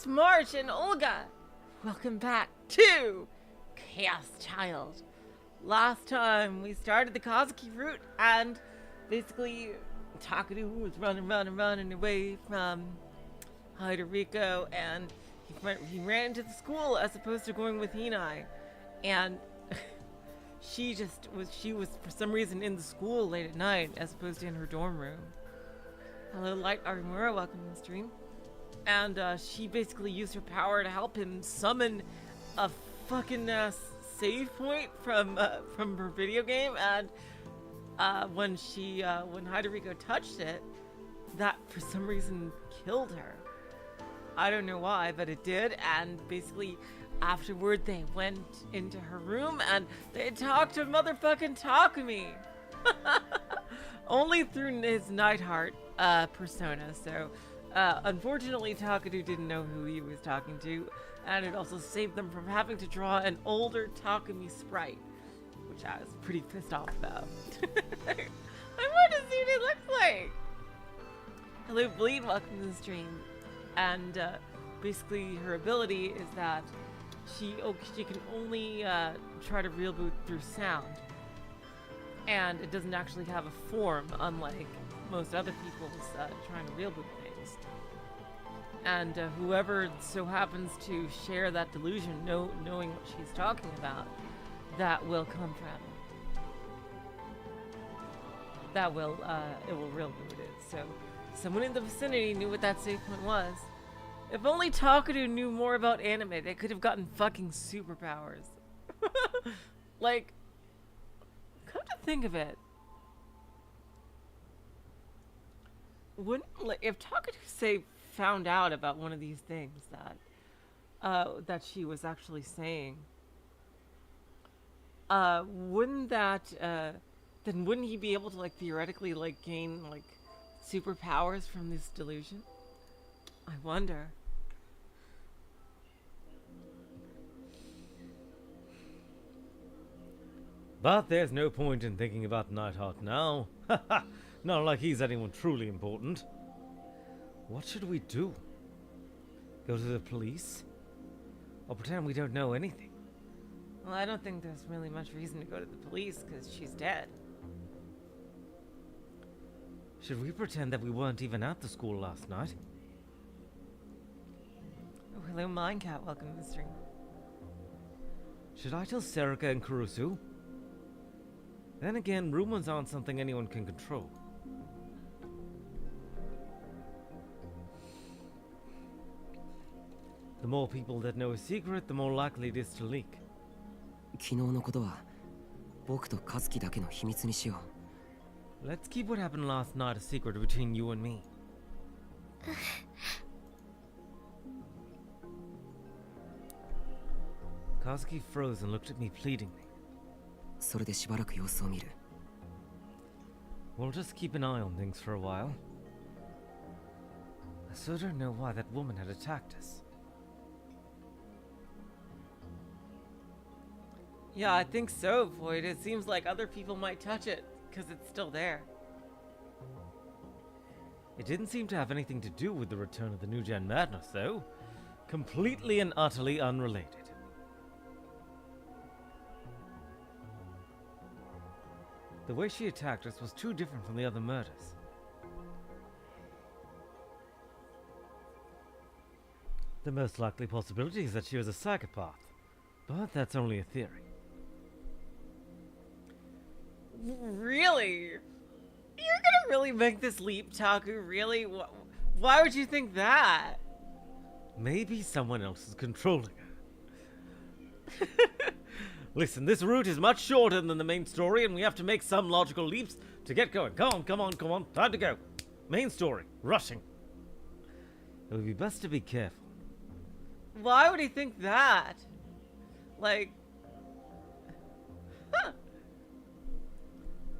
Lost March and Olga. Welcome back to Chaos Child. Last time we started the Kazuki route and basically Takuru was running away from Haida and he ran into the school as opposed to going with Hinai. And she was for some reason in the school late at night as opposed to in her dorm room. Hello, Light Arimura, welcome to the stream. And she basically used her power to help him summon a fucking save point from her video game. And when Haida touched it, that for some reason killed her. I don't know why, but it did. And basically afterward they went into her room and they talked to motherfucking Takumi. Only through his Nightheart persona. So unfortunately Takuru didn't know who he was talking to, and it also saved them from having to draw an older Takumi sprite, which I was pretty pissed off about. I want to see what it looks like. Hello Bleed, welcome to the stream. And basically her ability is that she can only try to real boot through sound, and it doesn't actually have a form, unlike most other people's trying to real boot things. And whoever so happens to share that delusion, knowing what she's talking about, that will come from. That will it will real boot it. So someone in the vicinity knew what that save point was. If only Takuru knew more about anime, they could have gotten fucking superpowers. Like, come to think of it, if Takuru found out about one of these things that she was actually saying, wouldn't he be able to theoretically gain superpowers from this delusion? I wonder. But there's no point in thinking about Nightheart now. Not like he's anyone truly important. What should we do? Go to the police? Or pretend we don't know anything? Well, I don't think there's really much reason to go to the police, because she's dead. Should we pretend that we weren't even at the school last night? Oh, hello Mindcat, welcome to the stream. Should I tell Serika and Kusu? Then again, rumors aren't something anyone can control. The more people that know a secret, the more likely it is to leak. 昨日のことは僕と和樹だけの秘密にしよう。 Let's keep what happened last night a secret between you and me. Kazuki froze and looked at me pleadingly. それでしばらく様子を見る。 We'll just keep an eye on things for a while. I still don't know why that woman had attacked us. Yeah, I think so, Void. It seems like other people might touch it, because it's still there. It didn't seem to have anything to do with the return of the New Gen Madness, though. Completely and utterly unrelated. The way she attacked us was too different from the other murders. The most likely possibility is that she was a psychopath, but that's only a theory. Really? You're gonna really make this leap, Taku? Really? Why would you think that? Maybe someone else is controlling her. Listen, this route is much shorter than the main story, and we have to make some logical leaps to get going. Come on. Time to go. Main story. Rushing. It would be best to be careful. Why would he think that? Huh.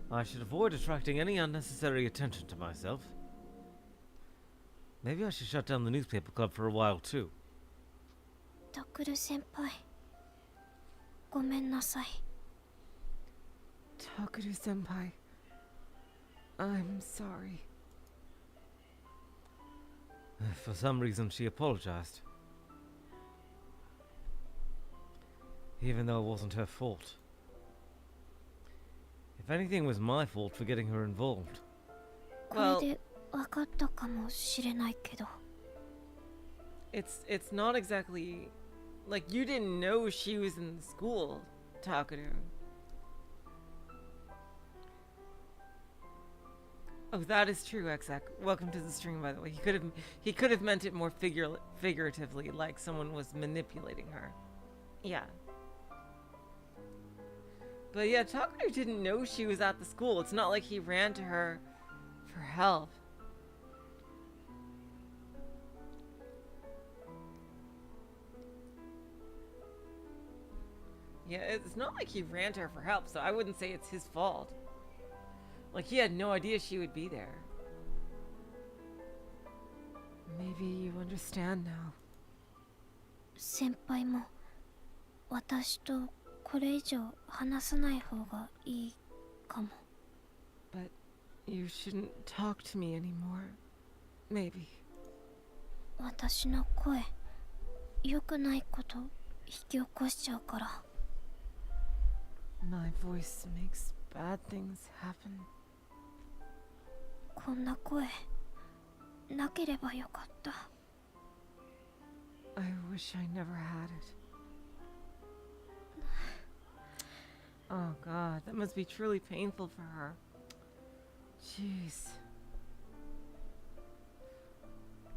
I should avoid attracting any unnecessary attention to myself. Maybe I should shut down the newspaper club for a while, too. Takuru-senpai. ごめんなさい。 Takuru-senpai. I'm sorry. For some reason, she apologized. even though it wasn't her fault. If anything, it was my fault for getting her involved. これで分かったかもしれないけど。It's not exactly like you didn't know she was in the school, Takuru. Oh, that is true, Exec. Welcome to the stream, by the way. He could have meant it more figuratively, like someone was manipulating her. Yeah. But yeah, Takuru didn't know she was at the school. It's not like he ran to her for help. Yeah, it's not like he ran to her for help, so I wouldn't say it's his fault. Like, he had no idea she would be there. Maybe you understand now. 先輩も私とこれ以上話さない方がいいかも。But you shouldn't talk to me anymore. Maybe. 私の声、良くないこと引き起こしちゃうから。My voice makes bad things happen. こんな声、なければよかった。I wish I never had it. Oh god, that must be truly painful for her. Jeez.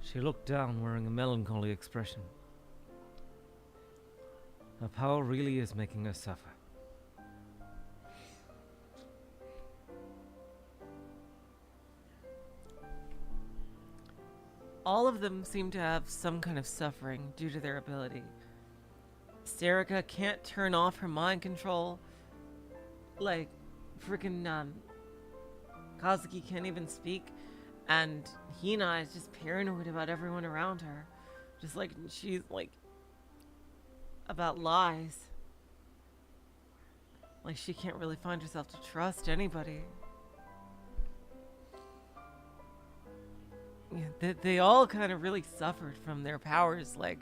She looked down, wearing a melancholy expression. Her power really is making her suffer. All of them seem to have some kind of suffering due to their ability. Serica can't turn off her mind control. Like, freaking, Kazuki can't even speak. And Hina is just paranoid about everyone around her. Just like, she's like, about lies. Like, she can't really find herself to trust anybody. Yeah, they all kind of really suffered from their powers, like,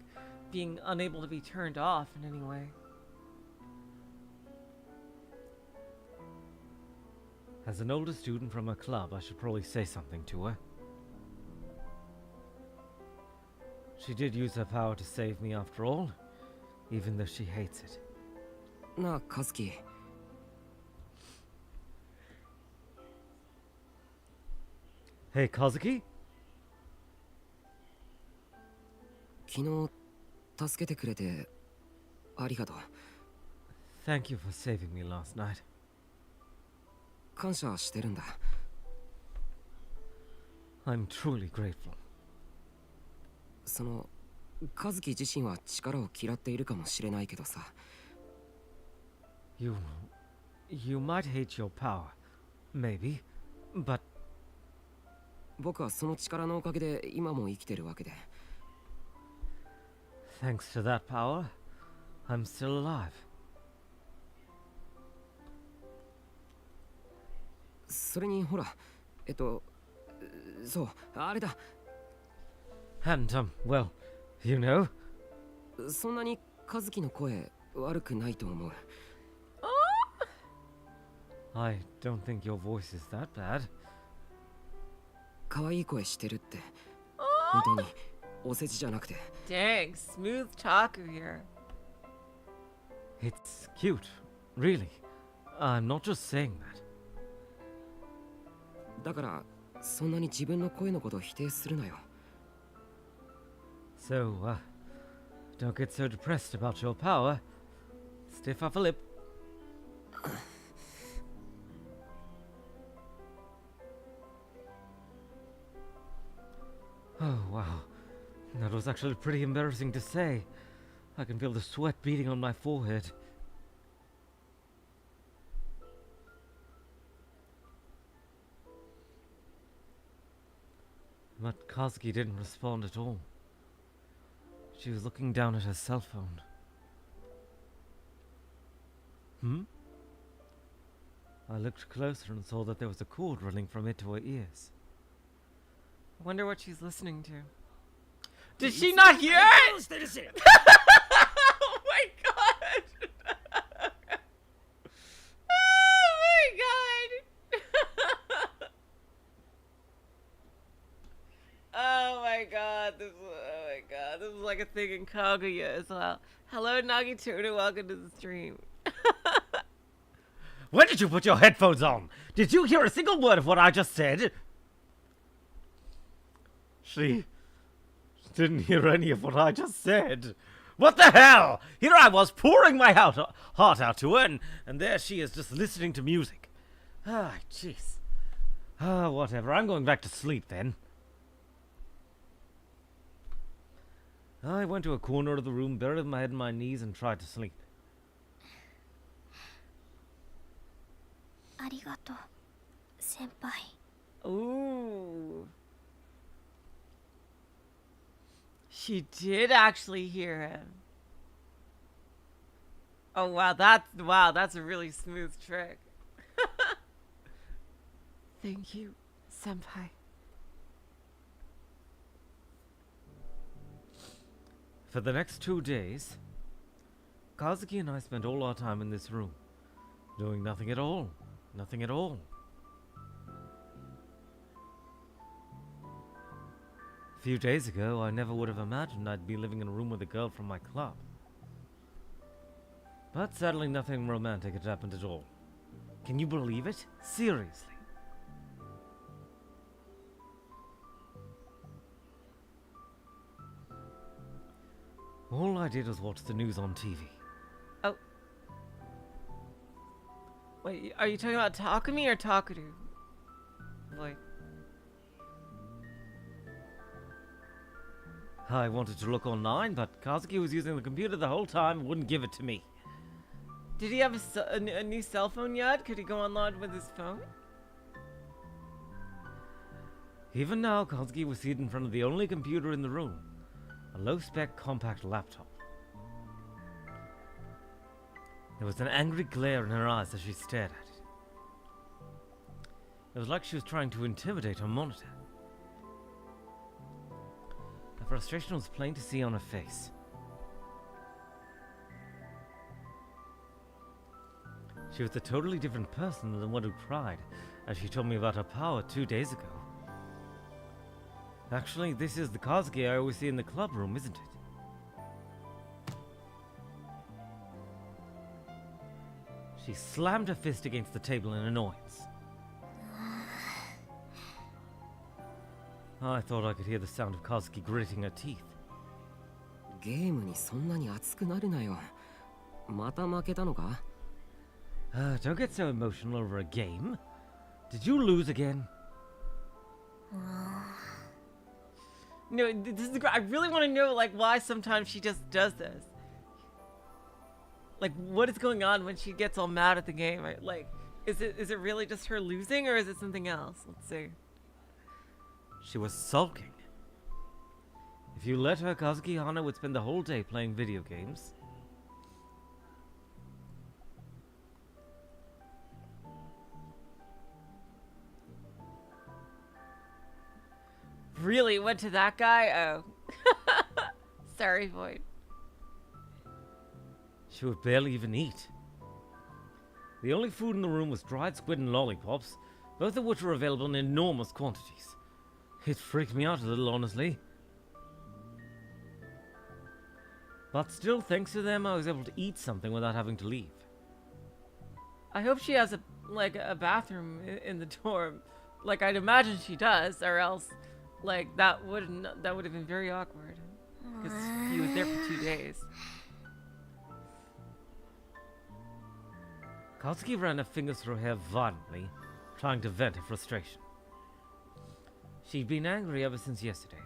being unable to be turned off in any way. As an older student from a club, I should probably say something to her. She did use her power to save me after all, even though she hates it. なあ、カズキ。Hey, Kazuki? 昨日助けてくれてありがとう。Thank you for saving me last night. 感謝してるんだ。I'm truly grateful. そのカズキ自身は力を嫌っているかもしれないけどさ。You might hate your power, maybe, but 僕はその力のおかげで今も生きてるわけで。thanks to that power, I'm still alive. それにほら、そう、あれだ。And, well, you know. そんなにカズキの声悪くないと思う。I don't think your voice is that bad. 可愛い声してるって。本当にお世辞じゃなくて。Dang, smooth talker here. It's cute, really. I'm not just saying that. だからそんなに自分の声のことを否定するなよ。So, don't get so depressed about your power. Stiff upper lip. Oh, wow. That was actually pretty embarrassing to say. I can feel the sweat beading on my forehead. But Kazuki didn't respond at all. She was looking down at her cell phone. I looked closer and saw that there was a cord running from it to her ears. I wonder what she's listening to. Did she not hear it? Oh my god! like a thing in Kaguya as well. Hello, Nagituna. Welcome to the stream. When did you put your headphones on? Did you hear a single word of what I just said? She didn't hear any of what I just said. What the hell? Here I was pouring my heart out to her, and there she is just listening to music. Ah, jeez. Ah, whatever. I'm going back to sleep then. I went to a corner of the room, buried my head in my knees, and tried to sleep. ありがとう、先輩。 Ooh. She did actually hear him. Oh wow, that's a really smooth trick. Thank you, senpai. For the next 2 days, Kazuki and I spent all our time in this room, doing nothing at all. Nothing at all. A few days ago, I never would have imagined I'd be living in a room with a girl from my club. But sadly, nothing romantic had happened at all. Can you believe it? Seriously. All I did was watch the news on TV. Oh. Wait, are you talking about Takumi or Takuru? Boy. I wanted to look online, but Kazuki was using the computer the whole time and wouldn't give it to me. Did he have a new cell phone yet? Could he go online with his phone? Even now, Kazuki was seated in front of the only computer in the room, a low-spec compact laptop. There was an angry glare in her eyes as she stared at it. It was like she was trying to intimidate her monitor. The frustration was plain to see on her face. She was a totally different person than the one who cried as she told me about her power 2 days ago. Actually, this is the Kazuki I always see in the club room, isn't it? She slammed her fist against the table in annoyance. I thought I could hear the sound of Kazuki gritting her teeth. ゲームにそんなに熱くなるなよ。また負けたのか? Don't get so emotional over a game. Did you lose again? No, this is. I really want to know, like, why sometimes she just does this. Like, what is going on when she gets all mad at the game? Like, is it really just her losing, or is it something else? Let's see. She was sulking. If you let her, Kazuki Hana would spend the whole day playing video games. Really went to that guy? Oh. Sorry, Void. She would barely even eat. The only food in the room was dried squid and lollipops, both of which were available in enormous quantities. It freaked me out a little, honestly. But still, thanks to them, I was able to eat something without having to leave. I hope she has a bathroom in the dorm. Like, I'd imagine she does, or else, like, that would have been very awkward. Because he was there for 2 days. Kazuki ran her fingers through her hair violently, trying to vent her frustration. She'd been angry ever since yesterday.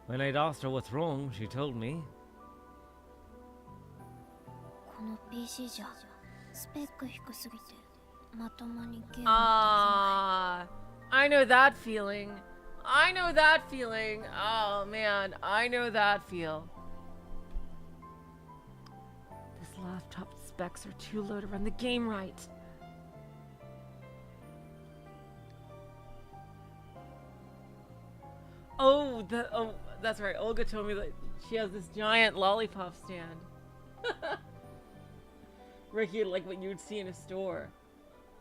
When I'd asked her what's wrong, she told me. この PC じゃスペック低すぎてまともにゲームできない。Ah, I know that feeling. I know that feeling. Oh man, I know that feel. This laptop specs are too low to run the game right. Oh, that's right. Olga told me that she has this giant lollipop stand. Ricky, like what you would see in a store.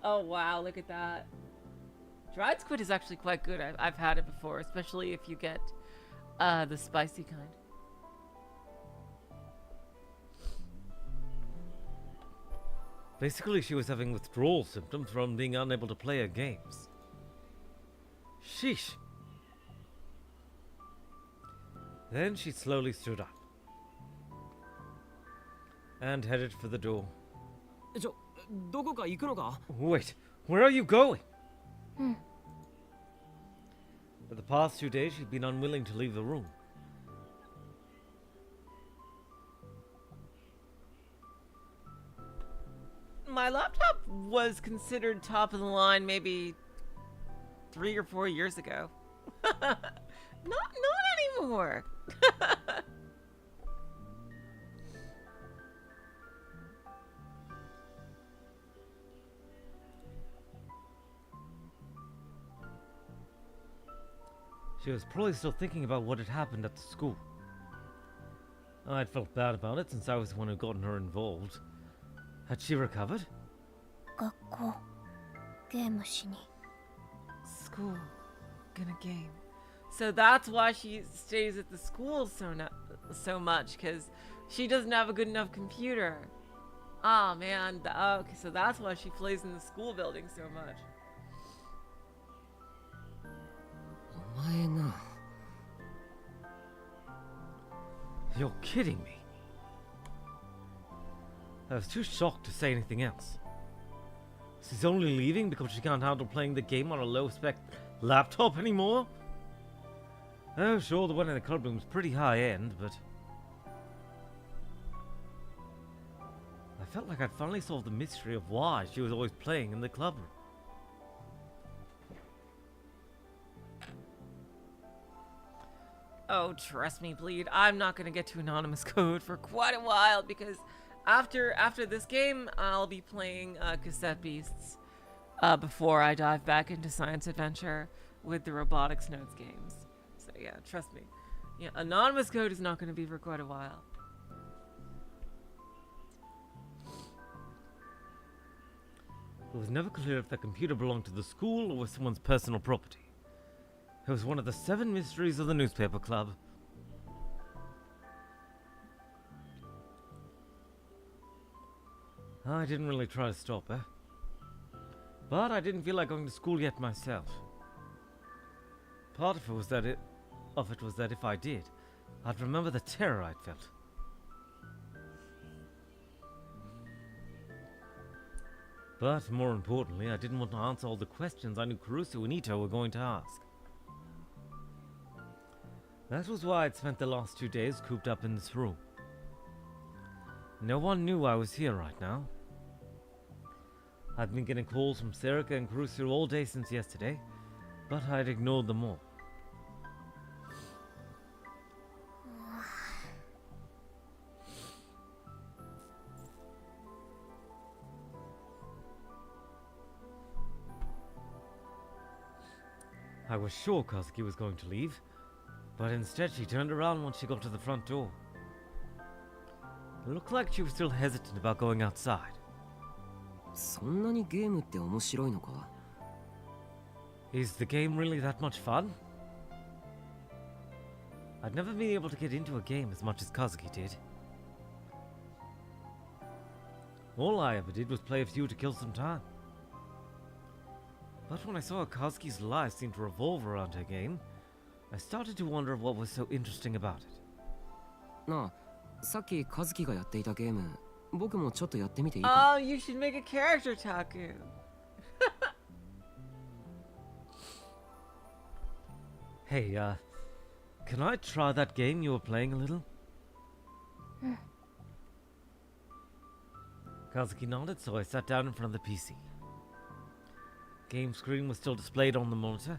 Oh wow, look at that. Dried squid is actually quite good. I've had it before, especially if you get the spicy kind. Basically, she was having withdrawal symptoms from being unable to play her games. Sheesh. Then she slowly stood up and headed for the door. どこか行くのか? Wait, where are you going? うん。 For the past 2 days, she'd been unwilling to leave the room. My laptop was considered top of the line maybe 3 or 4 years ago. Not anymore. She was probably still thinking about what had happened at the school. I'd felt bad about it since I was the one who gotten her involved. Had she recovered? 学校ゲームしに School, gonna game. So that's why she stays at the school so much, because she doesn't have a good enough computer. Oh man, okay, so that's why she plays in the school building so much. お前な You're kidding me. I was too shocked to say anything else. She's only leaving because she can't handle playing the game on a low-spec laptop anymore? Oh, sure, the one in the club room was pretty high-end, but... I felt like I'd finally solved the mystery of why she was always playing in the club room. Oh, trust me, Bleed, I'm not gonna get to Anonymous Code for quite a while, because after this game, I'll be playing Cassette Beasts before I dive back into Science Adventure with the Robotics Notes games. So yeah, trust me. Yeah, Anonymous Code is not gonna be for quite a while. It was never clear if the computer belonged to the school or was someone's personal property. It was one of the 7 mysteries of the newspaper club. I didn't really try to stop her. But I didn't feel like going to school yet myself. Part of it was that if I did, I'd remember the terror I'd felt. But more importantly, I didn't want to answer all the questions I knew Kusu and Ito were going to ask. That was why I'd spent the last 2 days cooped up in this room. No one knew I was here right now. I'd been getting calls from Serika and Kusu all day since yesterday, but I'd ignored them all. I was sure Kazuki was going to leave, but instead she turned around once she got to the front door. It looked like she was still hesitant about going outside. そんなにゲームって面白いのか? Is the game really that much fun? I'd never been able to get into a game as much as Kazuki did. All I ever did was play a few to kill some time. But when I saw how Kazuki's life seemed to revolve around her game, I started to wonder what was so interesting about it. なあ、さっき和樹がやっていたゲーム、僕もちょっとやってみていいか? Oh, you should make a character, Taku. Hey, can I try that game you were playing a little? Kazuki nodded, so I sat down in front of the PC. Game screen was still displayed on the monitor.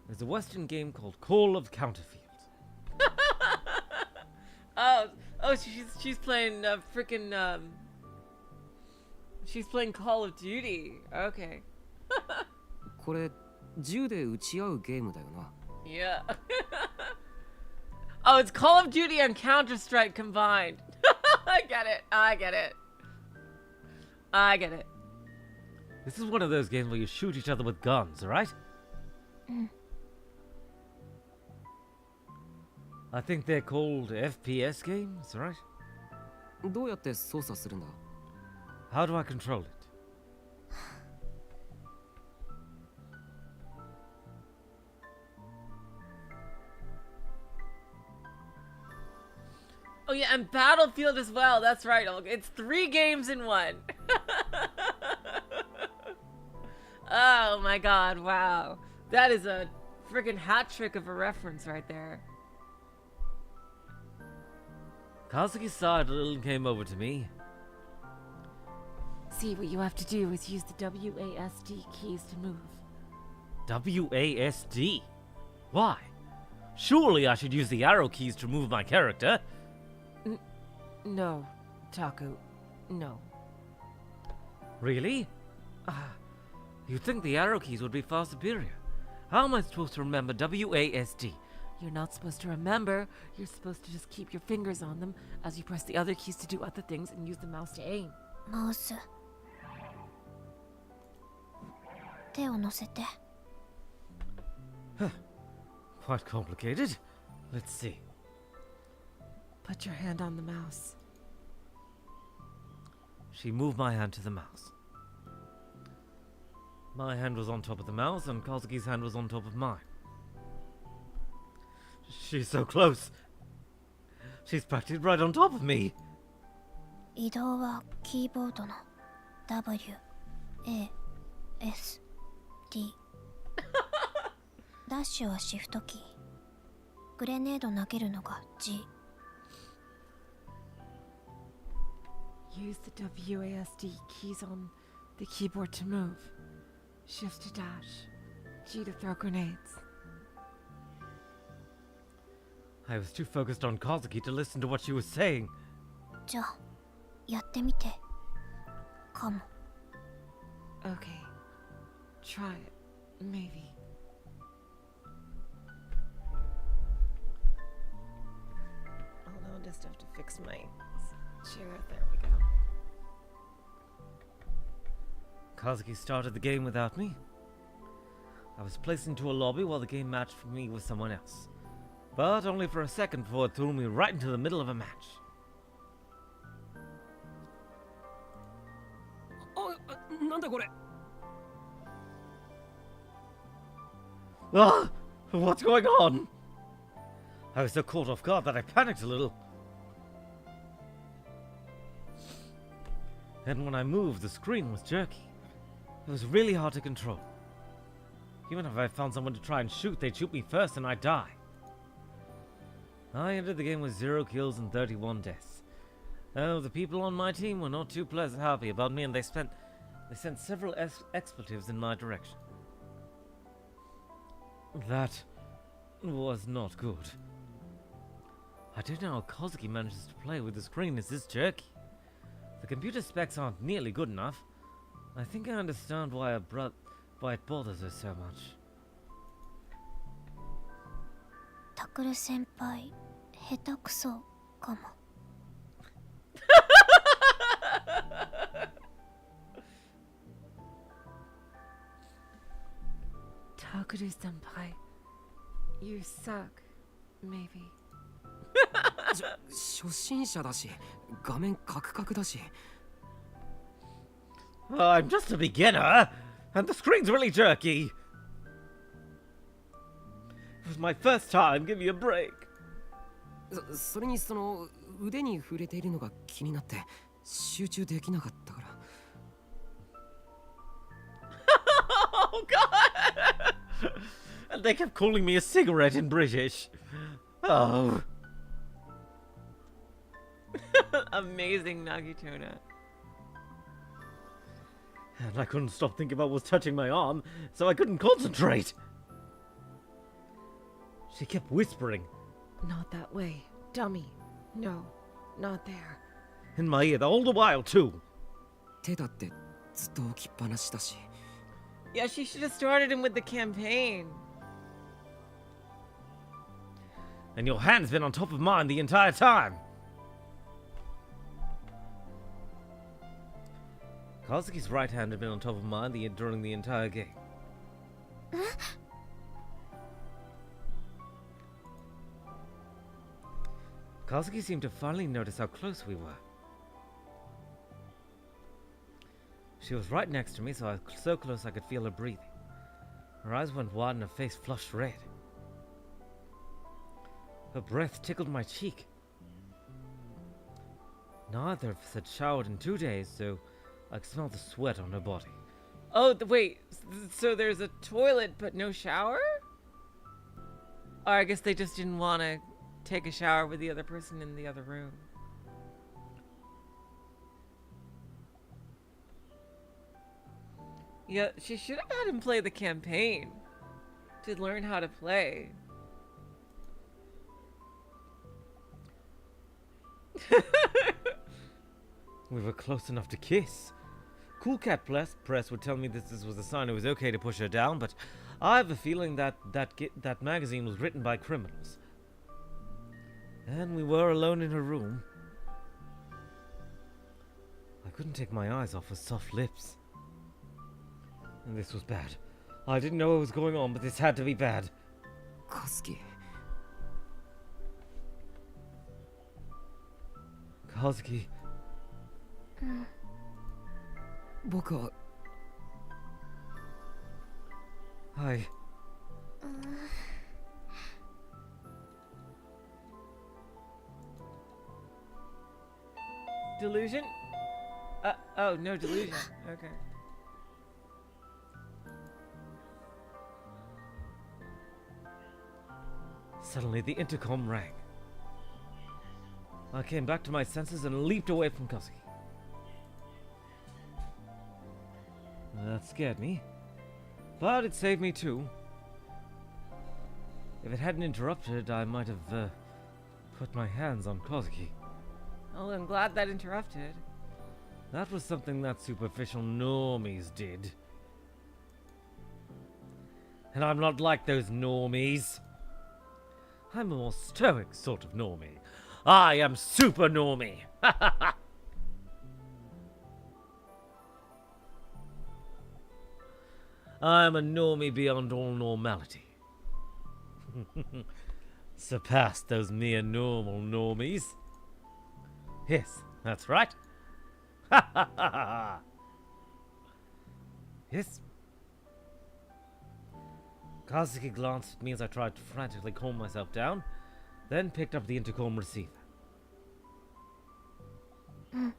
There's a Western game called Call of Counterfield. Oh, she's playing freaking she's playing Call of Duty. Okay. これ銃で撃ち合うゲームだよな? Yeah. Oh, it's Call of Duty and Counter-Strike combined. I get it. This is one of those games where you shoot each other with guns, alright? I think they're called FPS games, right? どうやって操作するんだ? How do I control it? Oh yeah, and Battlefield as well. That's right. It's 3 games in 1. Oh my god, wow. That is a friggin' hat trick of a reference right there. Kazuki sighed a little and came over to me. See, what you have to do is use the WASD keys to move. WASD? Why? Surely I should use the arrow keys to move my character. No, Taku. No. Really? You'd think the arrow keys would be far superior. How am I supposed to remember WASD? You're not supposed to remember. You're supposed to just keep your fingers on them as you press the other keys to do other things and use the mouse to aim. Mouse. 手を乗せて。 Quite complicated. Let's see. Put your hand on the mouse. She moved my hand to the mouse. My hand was on top of the mouse, and Kazuki's hand was on top of mine. She's so close. She's practically right on top of me. 移動はキーボードの W A S D ダッシュはシフトキーグレネード投げるのが G Use the WASD keys on the keyboard to move. Shift to dash. G to throw grenades. I was too focused on Kazuki to listen to what she was saying. じゃあやってみてかも Okay. Try it. Maybe. I'll just have to fix my chair. There we go. Kazuki started the game without me. I was placed into a lobby while the game matched for me with someone else. But only for a second before it threw me right into the middle of a match. Ah! What's going on? I was so caught off guard that I panicked a little. And when I moved, the screen was jerky. It was really hard to control. Even if I found someone to try and shoot, they'd shoot me first and I'd die. I entered the game with 0 kills and 31 deaths. Oh, the people on my team were not too happy about me, and they sent several expletives in my direction. That was not good. I don't know how Kazuki manages to play with the screen is this jerky. The computer specs aren't nearly good enough. I think I understand why it bothers her so much. Takuru 先輩下手くそかも Takuru senpai, you suck. Maybe. 初心者だし画面カクカクだし I'm just a beginner, and the screen's really jerky. It was my first time. Give me a break. それにその腕に触れているのが気になって集中できなかったから Oh God! And they kept calling me a cigarette in British. Oh. Amazing Nagitona. And I couldn't stop thinking about what's touching my arm, so I couldn't concentrate. She kept whispering. Not that way. Dummy. No, not there. In my ear all the while, too. 手だってずっと置きっぱなしだし Yeah, she should have started him with the campaign. And your hand's been on top of mine the entire time. Kazuki's right hand had been on top of mine during the entire game. Kazuki seemed to finally notice how close we were. She was right next to me, so I was so close I could feel her breathing. Her eyes went wide and her face flushed red. Her breath tickled my cheek. Neither of us had showered in 2 days, so I could smell the sweat on her body. Oh, wait. So there's a toilet but no shower? Or I guess they just didn't want to take a shower with the other person in the other room. Yeah, she should have had him play the campaign to learn how to play. We were close enough to kiss. Cool Cat Press would tell me this was a sign it was okay to push her down, but I have a feeling that magazine was written by criminals. And we were alone in her room. I couldn't take my eyes off her soft lips. And this was bad. I didn't know what was going on, but this had to be bad. Kazuki. Kazuki. 僕は Hi. Delusion? Oh, no delusion. Okay. Suddenly the intercom rang. I came back to my senses and leaped away from Kazuki. That scared me, but it saved me too. If it hadn't interrupted, I might have put my hands on Kazuki. Oh, I'm glad that interrupted. That was something that superficial normies did. And I'm not like those normies. I'm a more stoic sort of normie. I am super normie. I am a normie beyond all normality. Surpassed those mere normal normies. Yes, that's right. Yes. Kazuki glanced at me as I tried to frantically calm myself down, then picked up the intercom receiver. I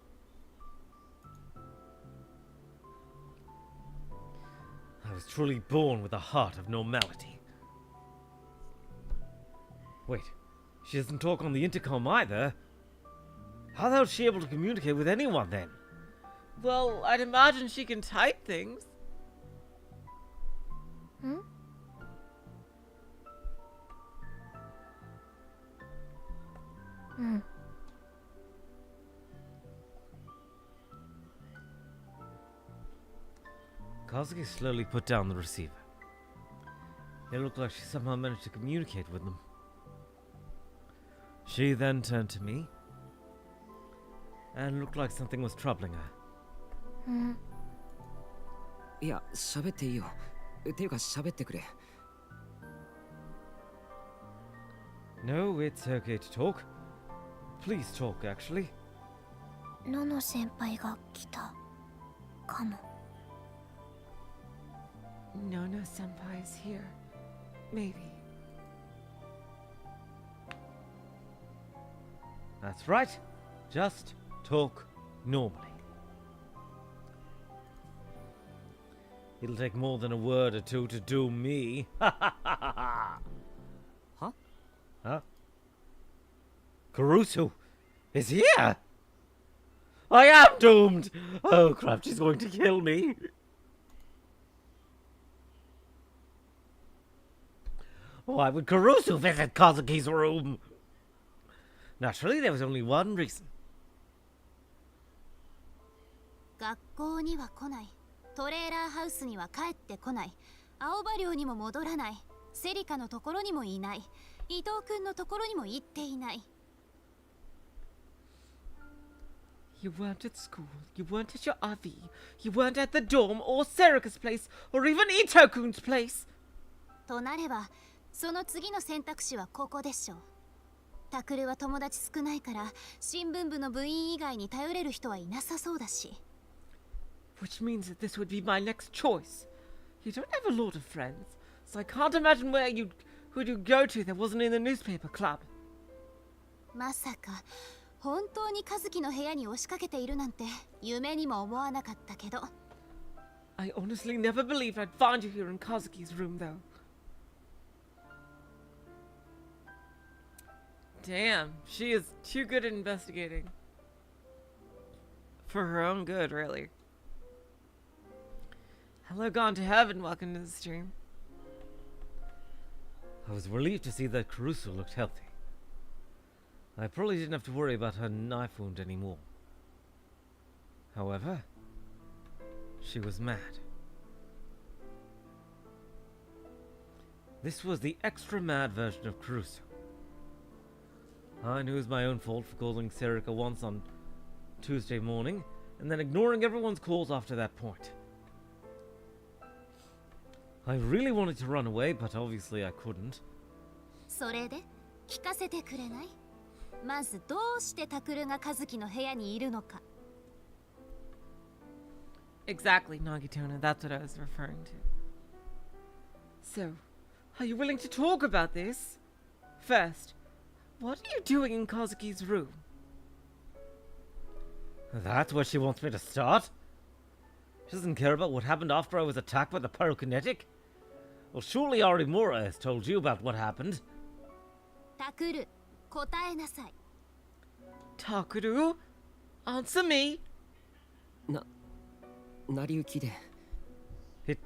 was truly born with a heart of normality. Wait, she doesn't talk on the intercom either. How the hell is she able to communicate with anyone then? Well, I'd imagine she can type things. Kazuki slowly put down the receiver. It looked like she somehow managed to communicate with them. She then turned to me and looked like something was troubling her. いや、喋っていいよ。ていうか喋ってくれ。No, it's okay to talk. Please talk, actually. のの先輩が来たかも。Nono senpai's here. Maybe. That's right. Just talk normally. It'll take more than a word or two to do me. Huh? Huh? Kusu is here! I am doomed! Oh crap, she's going to kill me! Why would Kusu visit Kazuki's room? Naturally, there was only one reason. 学校には来ない。トレーラーハウスには帰ってこない。青葉寮にも戻らない。セリカのところにもいない。伊藤君のところにも行っていない。You weren't at school, you weren't at your RV, you weren't at the dorm or Serika's place, or even Ito-kun's place. となれば、その次の選択肢はここでしょう。タクルは友達少ないから、新聞部の部員以外に頼れる人はいなさそうだし。which means that this would be my next choice. You don't have a lot of friends, so I can't imagine who you'd go to that wasn't in the newspaper club. まさか本当に和樹の部屋に押しかけているなんて夢にも思わなかったけど。 I honestly never believed I'd find you here in Kazuki's room, though. Damn, she is too good at investigating. For her own good, really. Hello, Gone to Heaven. Welcome to the stream. I was relieved to see that Kusu looked healthy. I probably didn't have to worry about her knife wound anymore. However, she was mad. This was the extra mad version of Kusu. I knew it was my own fault for calling Serika once on Tuesday morning, and then ignoring everyone's calls after that point. I really wanted to run away, but obviously I couldn't. それで聞かせてくれない？まずどうしてタクルが和樹の部屋にいるのか。 Exactly, Nagitona. That's what I was referring to. So, are you willing to talk about this? First, what are you doing in Kazuki's room? That's where she wants me to start? She doesn't care about what happened after I was attacked by the pyrokinetic? Well, surely Arimura has told you about what happened. タクル、答えなさい。 Takuru? Answer me! 成り行きで It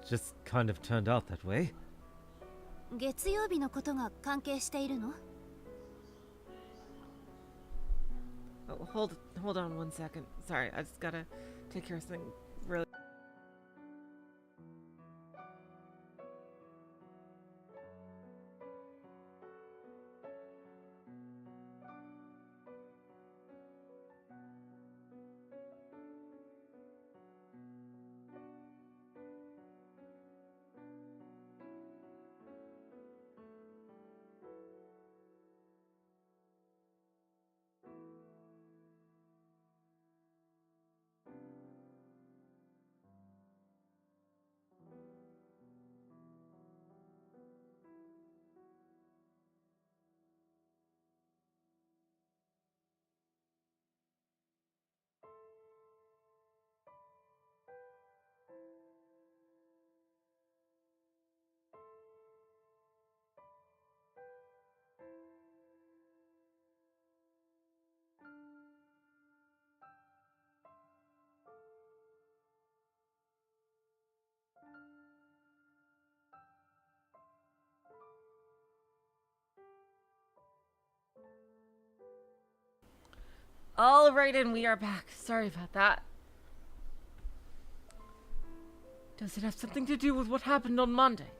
just kind of turned out that way. 月曜日のことが関係しているの？ Oh, hold on one second. Sorry, I just gotta take care of something really. All right, and we are back. Sorry about that. Does it have something to do with what happened on Monday?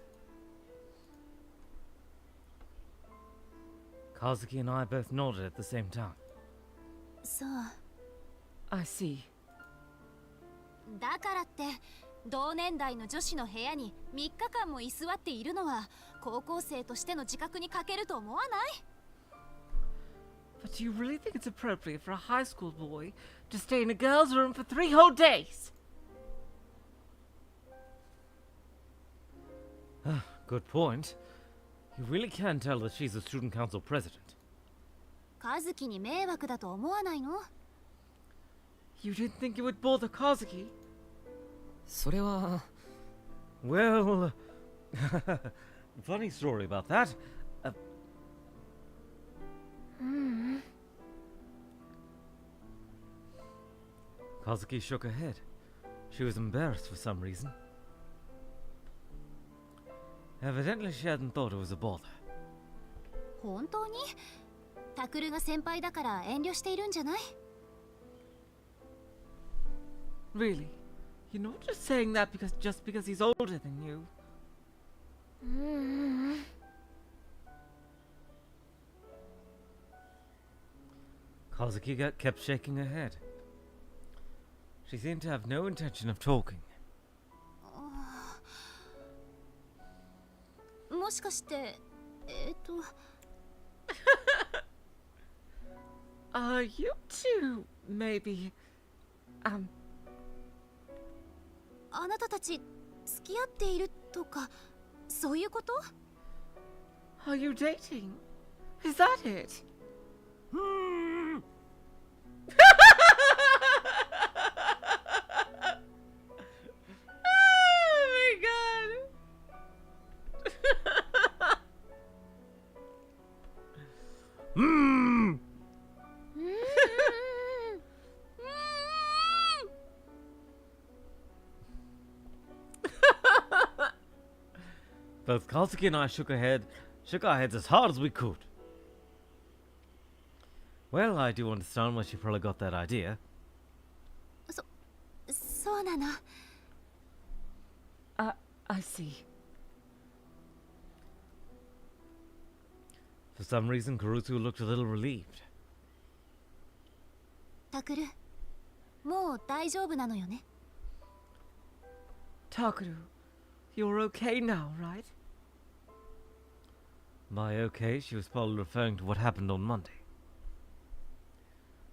Kazuki and I both nodded at the same time. そう。 I see. だからって同年代の女子の部屋に3日間も居座っているのは高校生としての自覚に欠けると思わない？ But do you really think it's appropriate for a high school boy to stay in a girl's room for 3 whole days? Good point. You really can tell that she's a student council president. 和樹に迷惑だと思わないの？ You didn't think it would bother Kazuki? それは Well, funny story about that. Kazuki shook her head. She was embarrassed for some reason. Evidently, she hadn't thought it was a bother. 本当に？タクルが先輩だから遠慮しているんじゃない？ Really? You're not just saying that just because he's older than you. Kazuki kept shaking her head. She seemed to have no intention of talking. もしかしてYou two, maybe, あなたたち付き合っているとかそういうこと？ Are you dating? Is that it? Oh my god. Both Kazuki and I shook our heads as hard as we could. Well, I do understand where she probably got that idea. そうなの。 I see. For some reason, Kusu looked a little relieved. タクル、もう大丈夫なのよね。 Takuru, you're okay now, right? By okay, she was probably referring to what happened on Monday.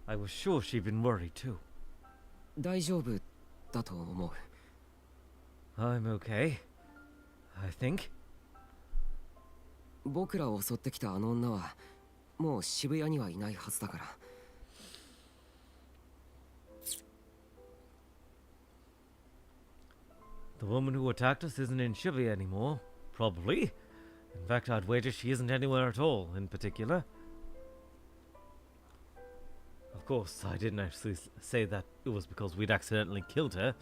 I was sure she'd been worried too. 大丈夫だと思う。 I'm okay. I think. 僕らを襲ってきたあの女はもう渋谷にはいないはずだから。 The woman who attacked us isn't in Shibuya anymore, probably. In fact, I'd wager she isn't anywhere at all, in particular. Of course, I didn't actually say that it was because we'd accidentally killed her.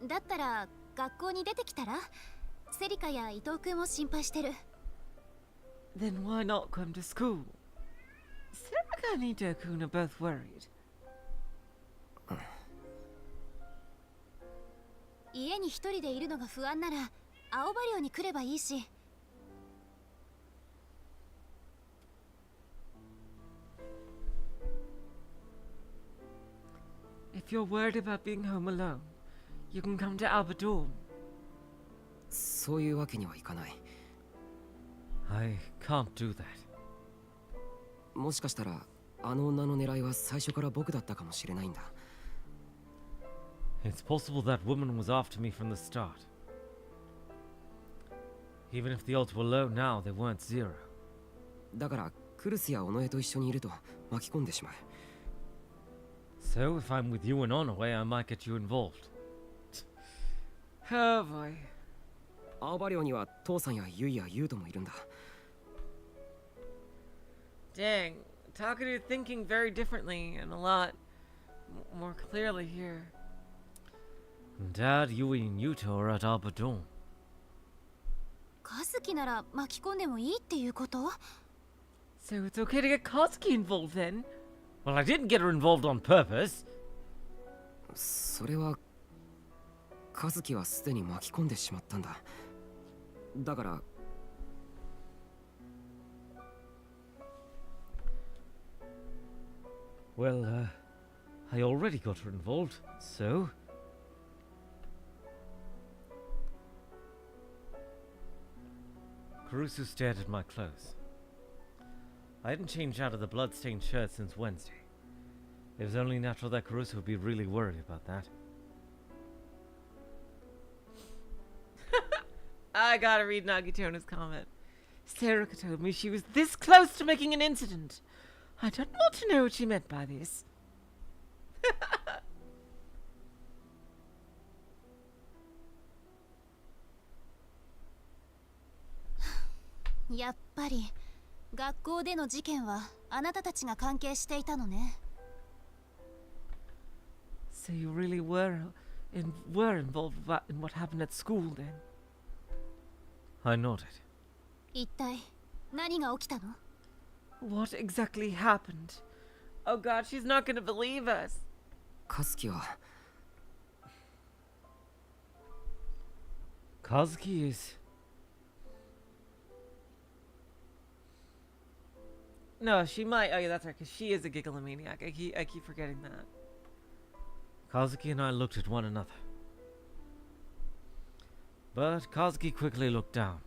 だったら学校に出てきたら？セリカや伊藤君を心配してる。 Then why not come to school? Serika and Ito-kun are both worried. 家に一人でいるのが不安なら青葉寮に来ればいいし。 If you're worried about being home alone, you can come to our dorm. そういうわけにはいかない。 I can't do that. もしかしたらあの女の狙いは最初から僕だったかもしれないんだ。 It's possible that woman was after me from the start. Even if the odds were low now, they weren't zero. だからクルスや尾上と一緒にいると巻き込んでしまう。 So, if I'm with you and Onaway, I might get you involved. Oh boy. 青葉寮には父さんやユイやユウトもいるんだ。 Dang, Takuru thinking very differently and a lot more clearly here. Dad, Yui, and Yuto are at our dorm. カズキなら巻き込んでもいいっていうこと？ So it's okay to get Kazuki involved then? Well, I didn't get her involved on purpose. それはカズキはすでに巻き込んでしまったんだ。だから Well, I already got her involved, so... Kusu stared at my clothes. I hadn't changed out of the blood-stained shirt since Wednesday. It was only natural that Kusu would be really worried about that. I gotta read Nagitona's comment. Serika told me she was this close to making an incident. I don't want to know what she meant by this. やっぱり学校での事件はあなたたちが関係していたのね。 So you really were involved in what happened at school then? I nodded. 一体何が起きたの？ What exactly happened? Oh god, she's not gonna believe us. カズキは Kazuki is... No, she might. Oh yeah, that's right, because she is a gigalomaniac. I keep forgetting that. Kazuki and I looked at one another. But Kazuki quickly looked down.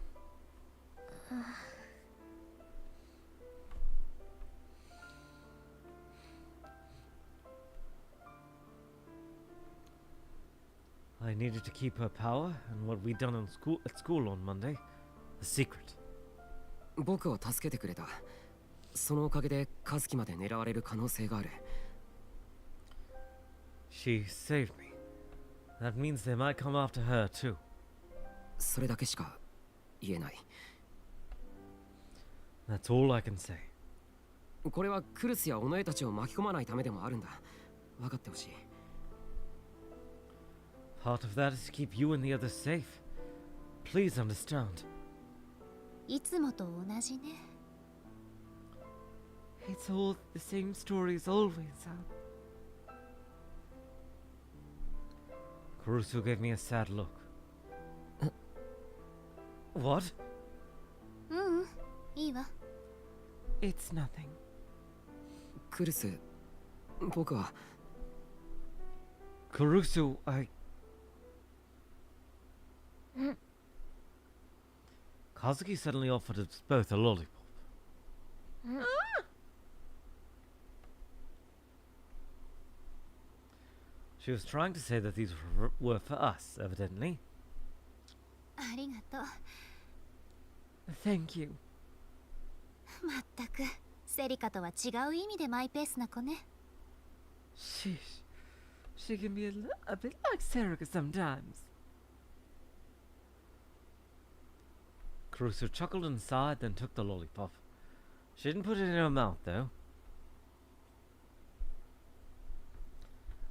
I needed to keep her power and what we'd done at school on Monday a secret. 僕を助けてくれた。そのおかげで和樹まで狙われる可能性がある。She saved me. That means they might come after her too. それだけしか言えない。That's all I can say. これはクルスや尾上たちを巻き込まないためでもあるんだ。分かってほしい。Part of that is to keep you and the others safe. Please understand. いつもと同じね。It's all the same story as always, huh? Kusu gave me a sad look. What? ううん、いいわ。It's nothing. クルス、僕は。Kusu, Kazuki suddenly offered us both a lollipop. She was trying to say that these were for us, evidently. ありがとう。Thank you. まったく、セリカとは違う意味でマイペースな子ね。Sheesh. She can be a bit like Serica sometimes. Kusu chuckled and sighed, then took the lollipop. She didn't put it in her mouth, though.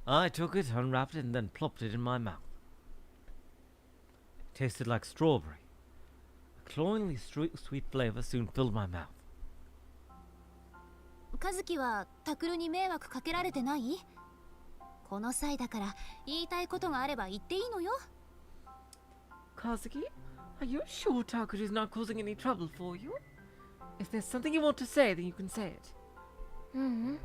I took it, unwrapped it, and then plopped it in my mouth. It tasted like strawberry. A cloyingly sweet flavor soon filled my mouth. 和樹はタクルに迷惑かけられてない？この際だから言いたいことがあれば言っていいのよ。Kazuki, are you sure Takuru is not causing any trouble for you? If there's something you want to say, then you can say it. ううん。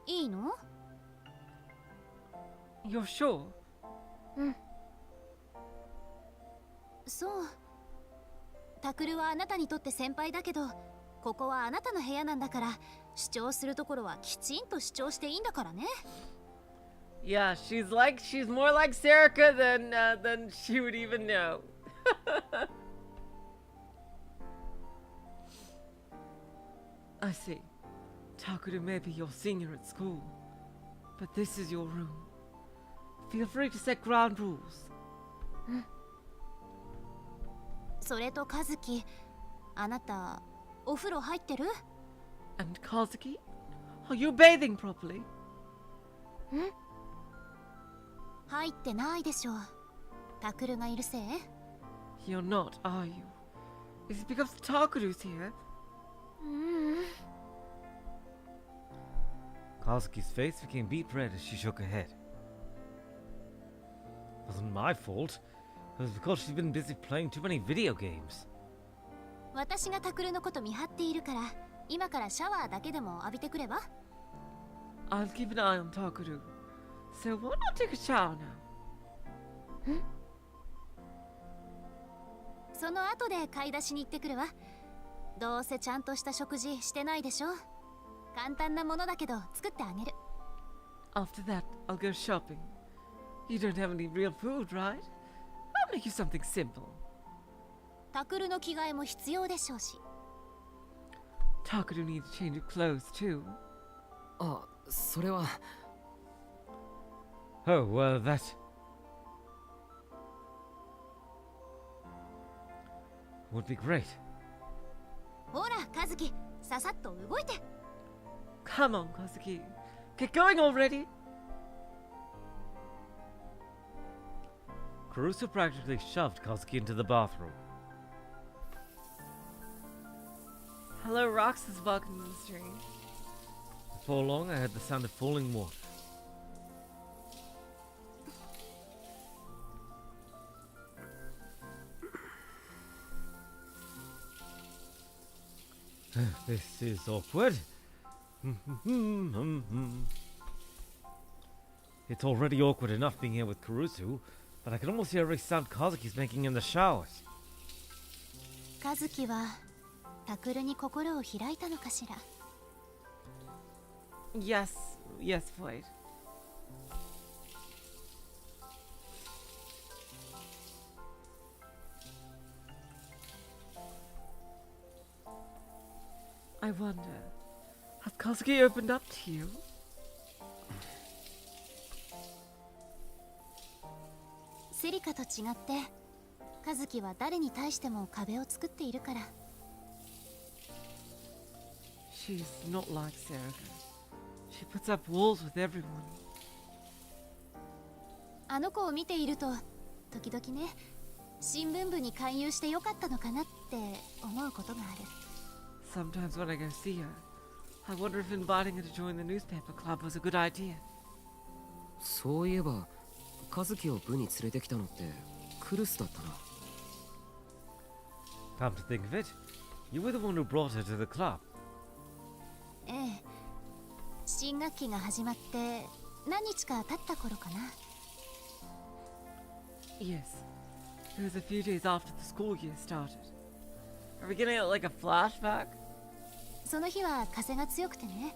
いいの？ You're sure? うん。そう。タクルはあなたにとって先輩だけど、ここはあなたの部屋なんだから、主張するところはきちんと主張していいんだからね。Yeah, she's more like Serica than she would even know. I see. Takuru may be your senior at school, but this is your room. Feel free to set ground rules. それと和樹、あなたお風呂入ってる？ And Kazuki, are you bathing properly? 入ってないでしょう。タクルがいるせい？ You're not, are you? Is it because Takuru's here? うん。Kazuki's face became beet red as she shook her head. It wasn't my fault. It was because she's been busy playing too many video games. 私がタクルのこと見張っているから、今からシャワーだけでも浴びてくれば？ I'll keep an eye on Takuru. So why not take a shower now? その後で買い出しに行ってくるわ。どうせちゃんとした食事してないでしょ。簡単なものだけど作ってあげる。After that, I'll go shopping. You don't have any real food, right? I'll make you something simple. タクルの着替えも必要でしょうし。Takuru needs a change of clothes too. あ、それは。Oh, that... would be great. ほら、和樹、ささっと動いて。Come on, Kazuki. Get going already. Kusu practically shoved Kazuki into the bathroom. Hello, Rox is welcome to the stream. Before long, I heard the sound of falling water. This is awkward. It's already awkward enough being here with Kusu, but I can almost hear every sound Kazuki's making in the showers. 和樹はタクルに心を開いたのかしら。Yes, yes, Void. I wonder, has Kazuki opened up to you?セリカと違ってカズキは誰に対しても壁を作っているから。 She's not like Serika. She puts up walls with everyone. あの子を見ていると時々ね、新聞部に勧誘してよかったのかなって思うことがある。 Sometimes when I go see her, I wonder if inviting her to join the newspaper club was a good idea. そういえば和樹を部に連れてきたのってクルスだったな。 Come to think of it, you were the one who brought her to the club. ええ、新学期が始まって何日か経った頃かな。 Yes, it was a few days after the school year started. Are we getting like a flashback? その日は風が強くてね、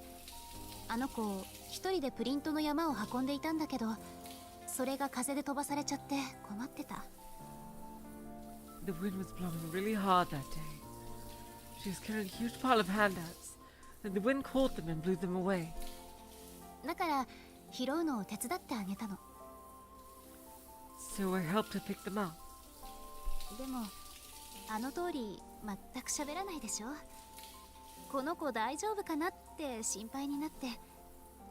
あの子一人でプリントの山を運んでいたんだけど、それが風で飛ばされちゃって困ってた。 The wind was blowing really hard that day. She was carrying a huge pile of handouts, and the wind caught them and blew them away. だから拾うのを手伝ってあげたの。 So I helped her pick them up. でもあの通り全く喋らないでしょ。この子大丈夫かなって心配になって、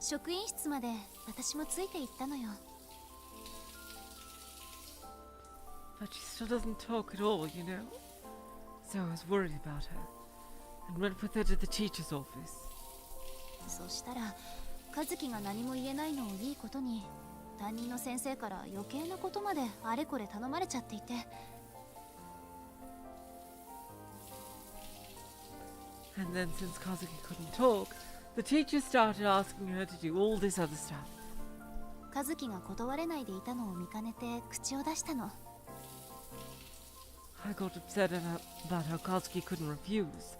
職員室まで私もついて行ったのよ。 But she still doesn't talk at all, you know? So I was worried about her, and went with her to the teacher's office. そしたら和樹が何も言えないのをいいことに、担任の先生から余計なことまであれこれ頼まれちゃっていて。 And then since Kazuki couldn't talk, the teacher started asking her to do all this other stuff. 和樹が断れないでいたのを見かねて口を出したの。 I got upset about how Kazuki couldn't refuse,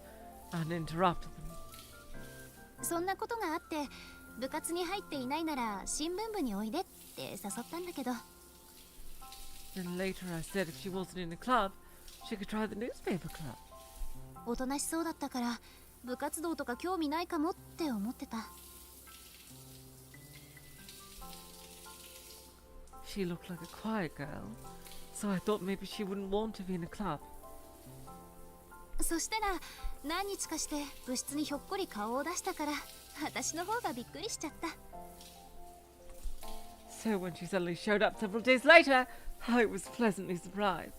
and interrupted them. そんなことがあって、部活に入っていないなら新聞部においでって誘ったんだけど、 Then later I said if she wasn't in a club, she could try the newspaper club. おとなしそうだったから部活動とか興味ないかもって思ってた。 She looked like a quiet girl, so I thought maybe she wouldn't want to be in a club. そしたら何日かして部室にひょっこり顔を出したから、私の方がびっくりしちゃった。 So when she suddenly showed up several days later, I was pleasantly surprised.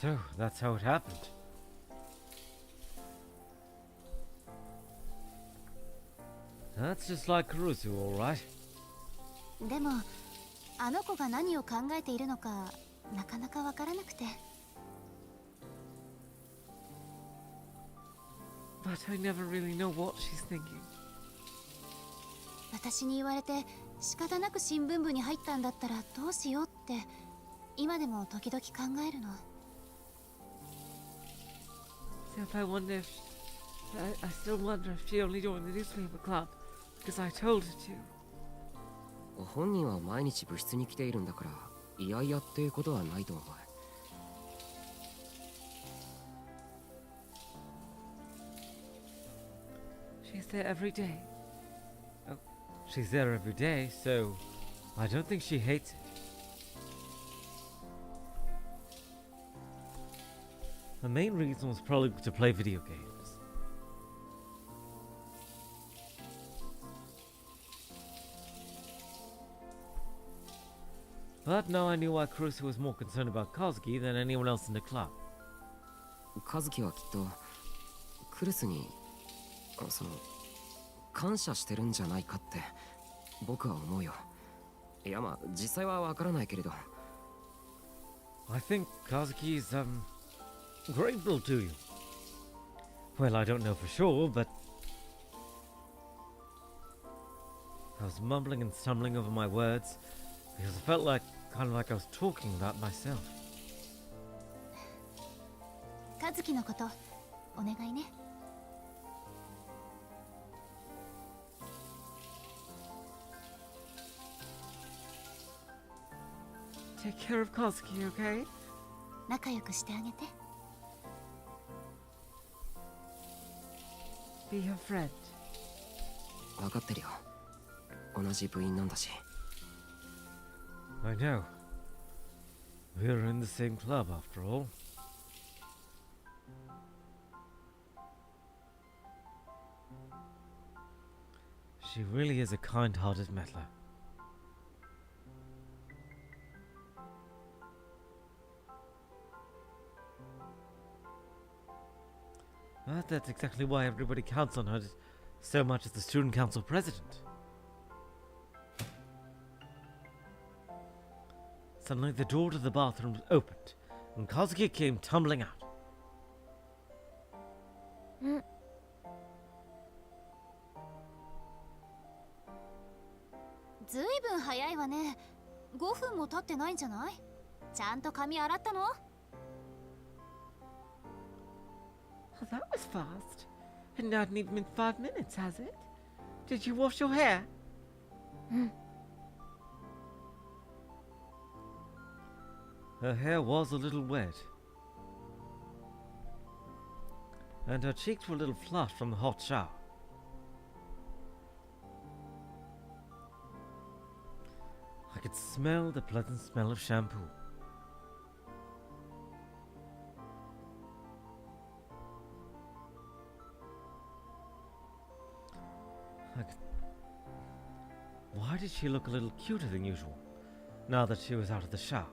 So, that's how it happened. That's just like Kusu, alright. でもあの子が何を考えているのかなかなかわからなくて。 But I never really know what she's thinking. 私に言われて仕方なく新聞部に入ったんだったらどうしようって今でも時々考えるの。 So if I wonder if... I still wonder if she only joined the newspaper club because I told her to. 本人は毎日部室に来ているんだからいやいやっていうことはないと思う。 She's there every day. Oh, she's there every day, so I don't think she hates it. The main reason was probably to play video games. But now I knew why Kusu was more concerned about Kazuki than anyone else in the club. 和樹はきっとクルスに感謝してるんじゃないかって僕は思うよ。いやまあ実際はわからないけれど。 I think Kazuki is grateful to you. Well, I don't know for sure, but I was mumbling and stumbling over my words because I felt kind of like I was talking about myself. 和樹のことお願いね。Take care of Kazuki, okay? 仲良くしてあげて。 Be your friend. 分かってるよ。同じ部員なんだし。 I know. We're in the same club after all. She really is a kind-hearted meddler. But that's exactly why everybody counts on her so much as the student council president. Suddenly the door to the bathroom opened, and Kazuki came tumbling out. ずいぶん早いわね。5分も経ってないんじゃない？ちゃんと髪洗ったの？ Oh, that was fast. It hadn't even been 5 minutes, has it? Did you wash your hair? Her hair was a little wet, and her cheeks were a little flushed from the hot shower. I could smell the pleasant smell of shampoo. Why did she look a little cuter than usual, now that she was out of the shower?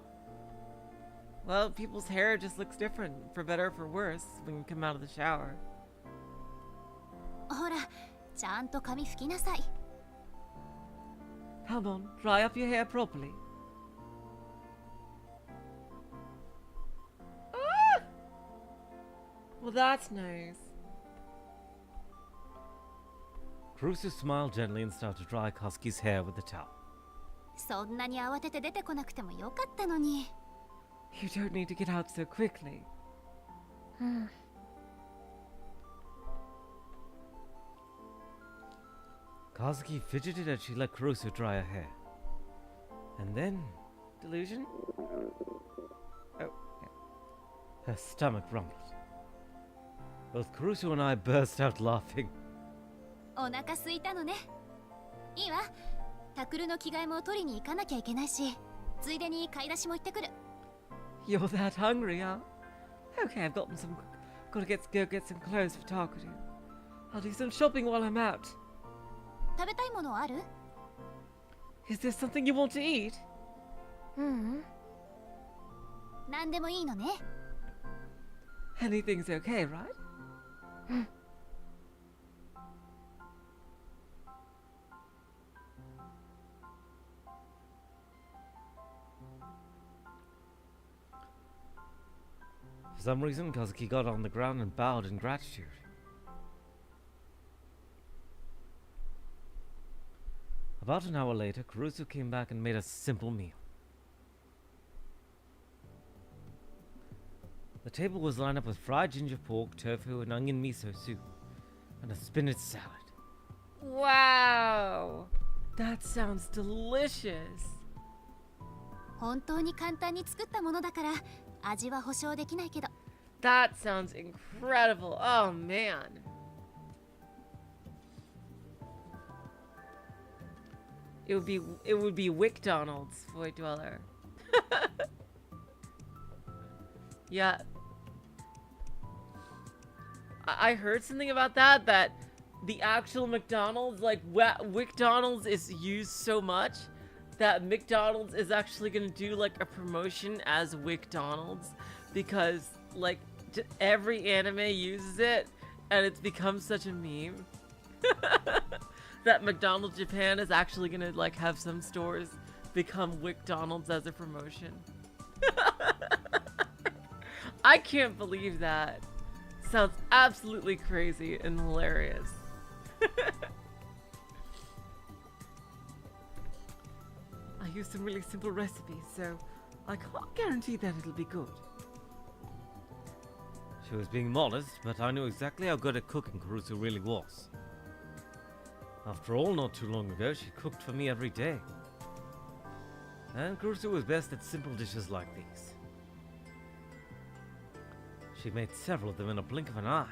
Well, people's hair just looks different, for better or for worse, when you come out of the shower. ほら、ちゃんと髪拭きなさい。 Come on, dry up your hair properly. Ah! Well, that's nice. Kusu smiled gently and started to dry Kazuki's hair with the towel. そんなに慌てて出てこなくてもよかったのに。 You don't need to get out so quickly. Kazuki fidgeted as she let Kusu dry her hair. And then, Delusion? Oh, yeah. her stomach rumbled. Both Kusu and I burst out laughing. お腹空いたのね。いいわ。タクルの着替えも取りに行かなきゃいけないし、ついでに買い出しも行ってくる。 You're that hungry, huh? Okay, I've gotten some. Gotta go get some clothes for Takuru. I'll do some shopping while I'm out. 食べたいものある？ Is there something you want to eat? 何でもいいのね。 Anything's okay, right? For some reason, Kazuki got on the ground and bowed in gratitude. About an hour later, Kusu came back and made a simple meal. The table was lined up with fried ginger pork, tofu, and onion miso soup, and a spinach salad. Wow! That sounds delicious. 本当に簡単に作ったものだから味は保証できないけど。 That sounds incredible. Oh man. It would be WickDonald's Void Dweller. Yeah. I heard something about that the actual McDonald's, like WickDonald's is used so much that McDonald's is actually gonna do like a promotion as WickDonald's because like every anime uses it and it's become such a meme. That McDonald's Japan is actually gonna like have some stores become WickDonald's as a promotion. I can't believe that. Sounds absolutely crazy and hilarious. I use some really simple recipes, so I can't guarantee that it'll be good. She was being modest, but I knew exactly how good at cooking Kusu really was. After all, not too long ago, she cooked for me every day. And Kusu was best at simple dishes like these. She made several of them in a blink of an eye.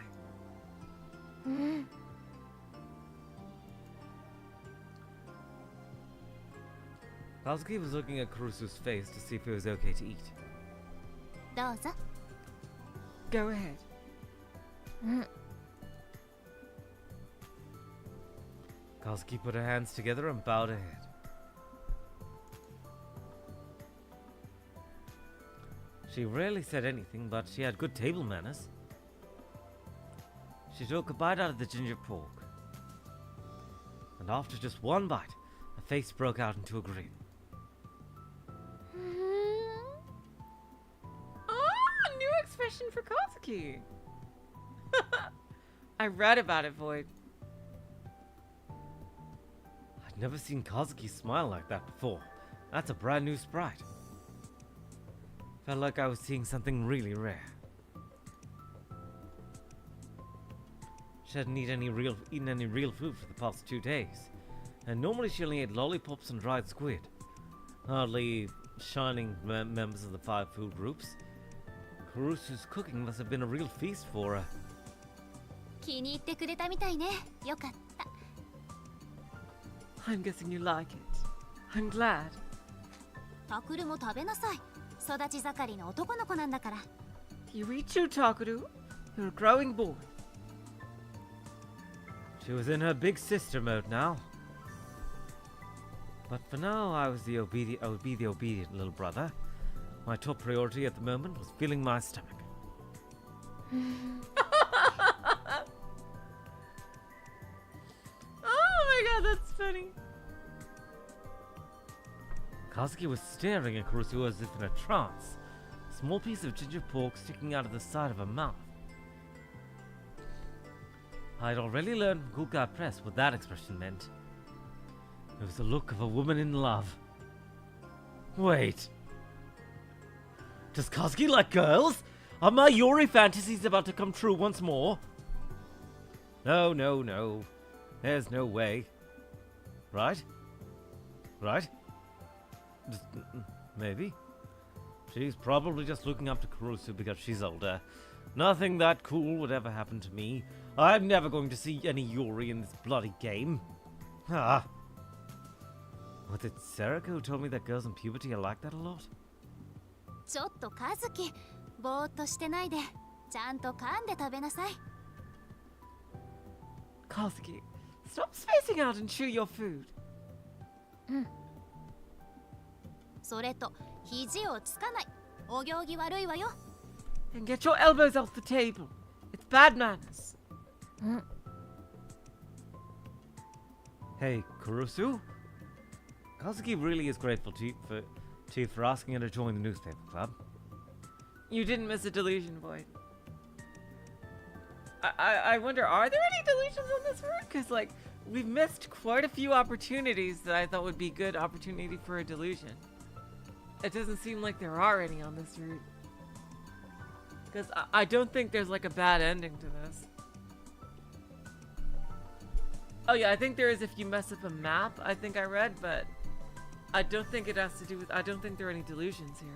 Kazuki was looking at Kurusu's face to see if it was okay to eat. どうぞ Go ahead. Kazuki put her hands together and bowed her head. She rarely said anything, but she had good table manners. She took a bite out of the ginger pork. And after just one bite, her face broke out into a grin. Oh, new expression for Kazuki. I read about it, Void. I'd never seen Kazuki smile like that before. That's a brand new sprite. Felt like I was seeing something really rare. She hadn't eaten any real food for the past 2 days, and normally she only ate lollipops and dried squid. Hardly shining members of the 5 food groups. Kurusu's cooking must have been a real feast for her. 気に入ってくれたみたいねよかった I'm guessing you like it. I'm glad. タクルも食べなさい育ち盛りの男の子なんだから You eat too, Takuru. You're a growing boy. She was in her big sister mode now. But for now, I would be the obedient little brother. My top priority at the moment was filling my stomach. Oh my god, that's funny. Kazuki was staring at Kurusu as if in a trance, a small piece of ginger pork sticking out of the side of her mouth. I'd already learned from Kukai Press what that expression meant. It was the look of a woman in love. Wait. Does Kazuki like girls? Are my Yuri fantasies about to come true once more? No, no, no. There's no way. Right? Right? Maybe. She's probably just looking up to Kurusu because she's older. Nothing that cool would ever happen to me. I'm never going to see any Yuri in this bloody game. Ah. Was it Serika who told me that girls in puberty are like that a lot? ちょっとカズキぼーっとしてないでちゃんと噛んで食べなさい Kazuki, stop spacing out and chew your food. それと肘をつかないお行儀悪いわよ And get your elbows off the table. It's bad manners. Hey, Kurusu? Kazuki really is grateful to you for asking her to join the newspaper club. You didn't miss a delusion, Void. I wonder, are there any delusions on this route? Because, like, we've missed quite a few opportunities that I thought would be good opportunity for a delusion. It doesn't seem like there are any on this route. Because I don't think there's, like, a bad ending to this. Oh yeah, I think there is if you mess up a map, I think I read, but I don't think it has to do with, I don't think there are any delusions here.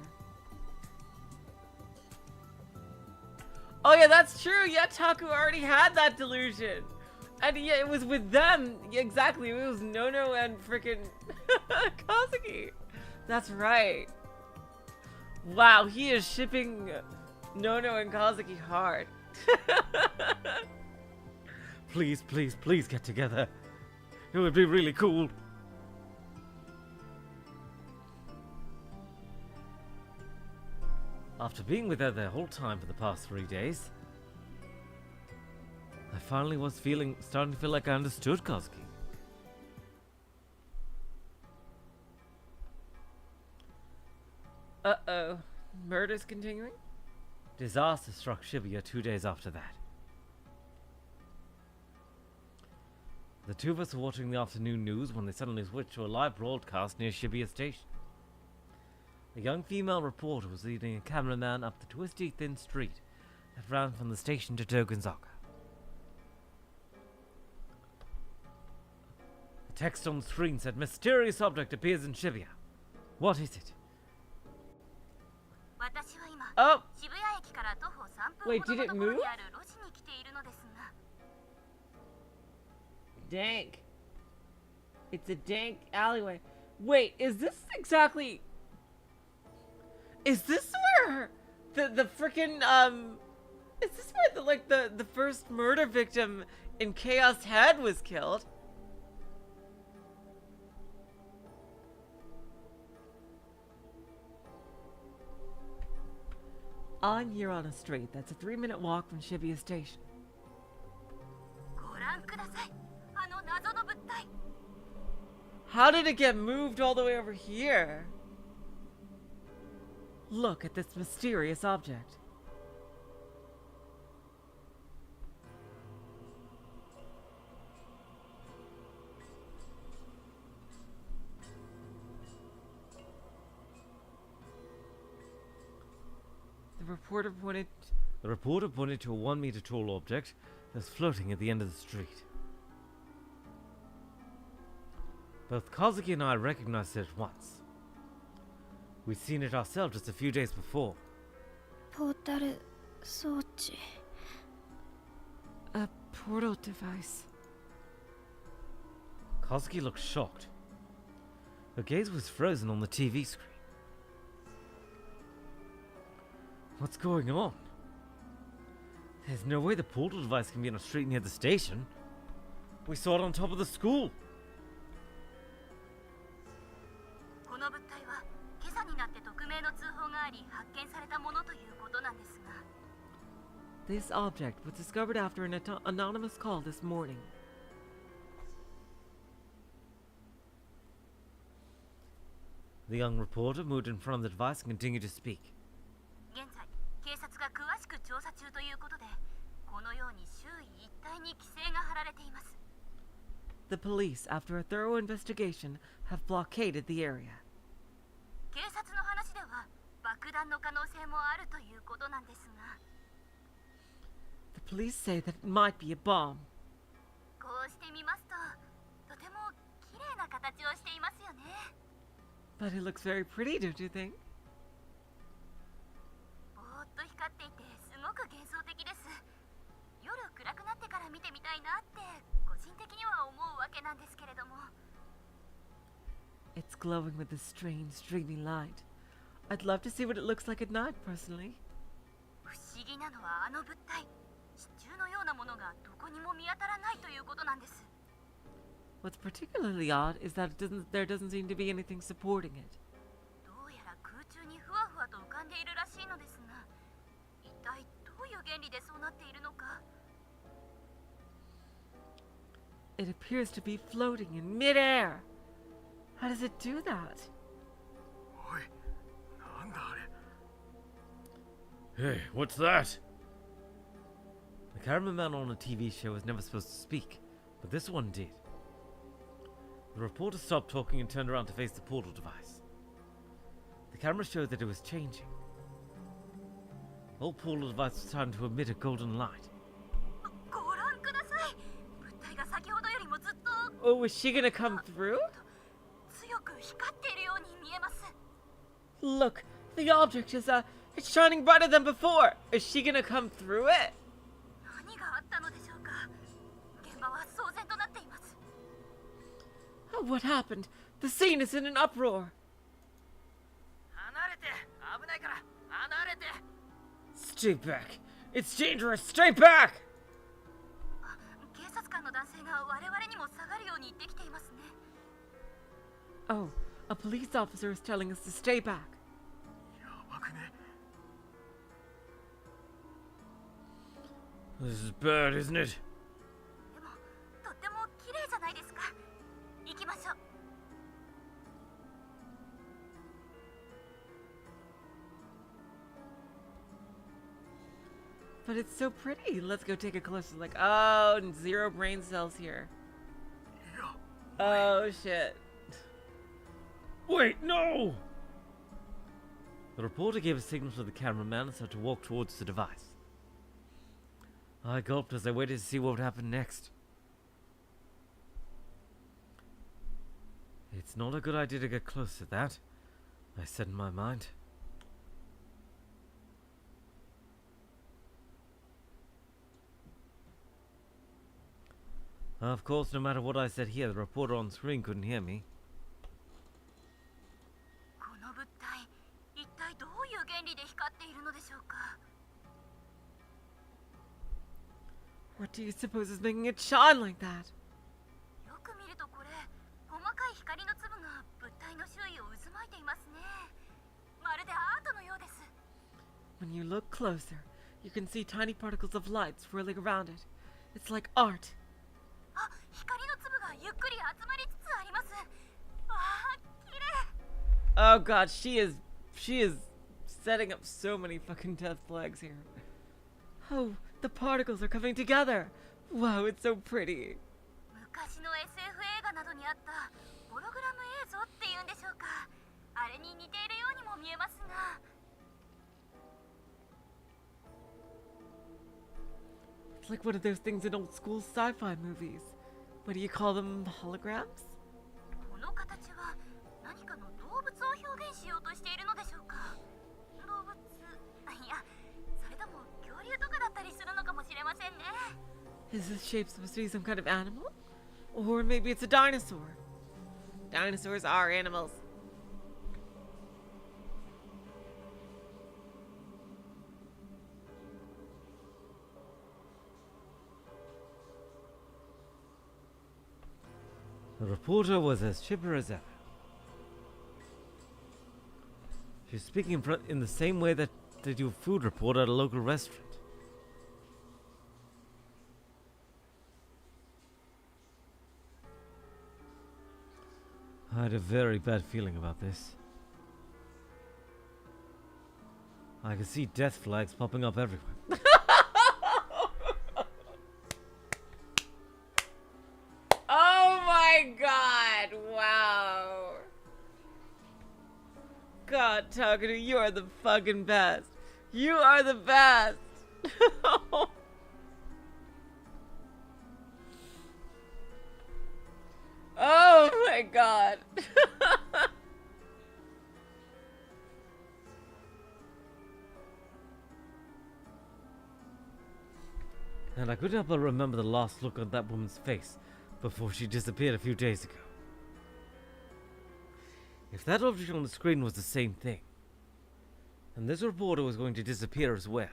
Oh yeah, that's true. Yeah, Taku already had that delusion. And yeah, it was with them. Yeah, exactly. It was Nono and freaking Kazuki. That's right. Wow, he is shipping Nono and Kazuki hard. Please, please, please get together. It would be really cool. After being with her the whole time for the past 3 days, I finally was starting to feel like I understood Kazuki. Uh-oh. Murder's continuing? Disaster struck Shibuya 2 days after that. The two of us were watching the afternoon news when they suddenly switched to a live broadcast near Shibuya Station. A young female reporter was leading a cameraman up the twisty, thin street that ran from the station to Tokugawa. The text on the screen said, "Mysterious object appears in Shibuya." What is it? 私は今 Oh, 渋谷駅から徒歩3分 Wait, ほど did の it ところ move? にある路地に来ているのですが dank. It's a dank alleyway. Wait, is this exactly? Is this where the freaking Is this where the first murder victim in Chaos Head was killed? I'm here on a street that's a 3-minute walk from Shibuya Station. ご覧くださいあの謎の物体 How did it get moved all the way over here? Look at this mysterious object. The reporter pointed to a 1-meter tall object that's floating at the end of the street. Both Kazuki and I recognized it at once. We'd seen it ourselves just a few days before. ポータル装置 A portal device. Kazuki looked shocked. Her gaze was frozen on the TV screen. What's going on? There's no way the portal device can be on a street near the station. We saw it on top of the school. この物体は今朝になって匿名の通報があり発見されたものということなんですが This object was discovered after an anonymous call this morning. The young reporter moved in front of the device and continued to speak. 現在警察が詳しく調査中ということでこのように周囲一帯に規制が張られています The police, after a thorough investigation, have blockaded the area. 警察の話では爆弾の可能性もあるということなんですが The police say that it might be a bomb. こうしてみますととても綺麗な形をしていますよね But it looks very pretty, don't you think? ぼーっと光っていてすごく幻想的です夜暗くなってから見てみたいなって個人的には思うわけなんですけれども It's glowing with a strange, dreamy light. I'd love to see what it looks like at night, personally. 不思議なのはあの物体支柱のようなものがどこにも見当たらないということなんです What's particularly odd is that there doesn't seem to be anything supporting it. どうやら空中にふわふわと浮かんでいるらしいのですが一体どういう原理でそうなっているのか It appears to be floating in midair. How does it do that? おい、なんだあれ。 Hey, what's that? The cameraman on a TV show was never supposed to speak, but this one did. The reporter stopped talking and turned around to face the portal device. The camera showed that it was changing. The whole portal device was starting to emit a golden light. ご覧ください物体が先ほどよりもずっと Oh, is she gonna come through? 強く光っているように見えます Look, the object is it's shining brighter than before. Is she gonna come through it? 何があったのでしょうか現場は騒然となっています Oh, what happened? The scene is in an uproar. 離れて、危ないから、離れて。 Stay back! It's dangerous! Stay back! あ警察官の男性が我々にも下がるように言ってきていますね Oh, a police officer is telling us to stay back. やばくね。 This is bad, isn't it? でもとっても綺麗じゃないですか行きましょう But it's so pretty. Let's go take a closer look. Oh, and 0 brain cells here. いや、 Oh, shit. Wait, no! The reporter gave a signal to the cameraman and started to walk towards the device. I gulped as I waited to see what would happen next. It's not a good idea to get close to that. I said in my mind. Of course, no matter what I said here, the reporter on screen couldn't hear me. この物体、一体どういう原理で光っているのでしょうか。 What do you suppose is making it shine like that? よく見るとこれ、細かい光の粒が物体の周囲を渦巻いていますね。まるでアートのようです。 When you look closer, you can see tiny particles of light swirling around it. It's like art. あ、光の粒がゆっくり集まりつつあります。わあ、綺麗。 Oh god, she is setting up so many fucking death flags here. Oh, the particles are coming together. Wow, it's so pretty. 昔の SF 映画などにあったホログラム映像っていうんでしょうか。あれに似ているようにも見えますが。 It's like one of those things in old school sci-fi movies. What do you call them? Holograms? この形は何かの動物を表現しようとしているのでしょうか。動物、いや、それとも恐竜とかだったりするのかもしれませんね。 Is this shape supposed to be some kind of animal? Or maybe it's a dinosaur. Dinosaurs are animals. The reporter was as chipper as ever. She was speaking in the same way that they do a food report at a local restaurant. I had a very bad feeling about this. I could see death flags popping up everywhere. Oh my god! Wow. God, Takuru, you are the fucking best. You are the best. Oh my god. And I couldn't help but remember the last look on that woman's face before she disappeared a few days ago. If that object on the screen was the same thing, then this reporter was going to disappear as well.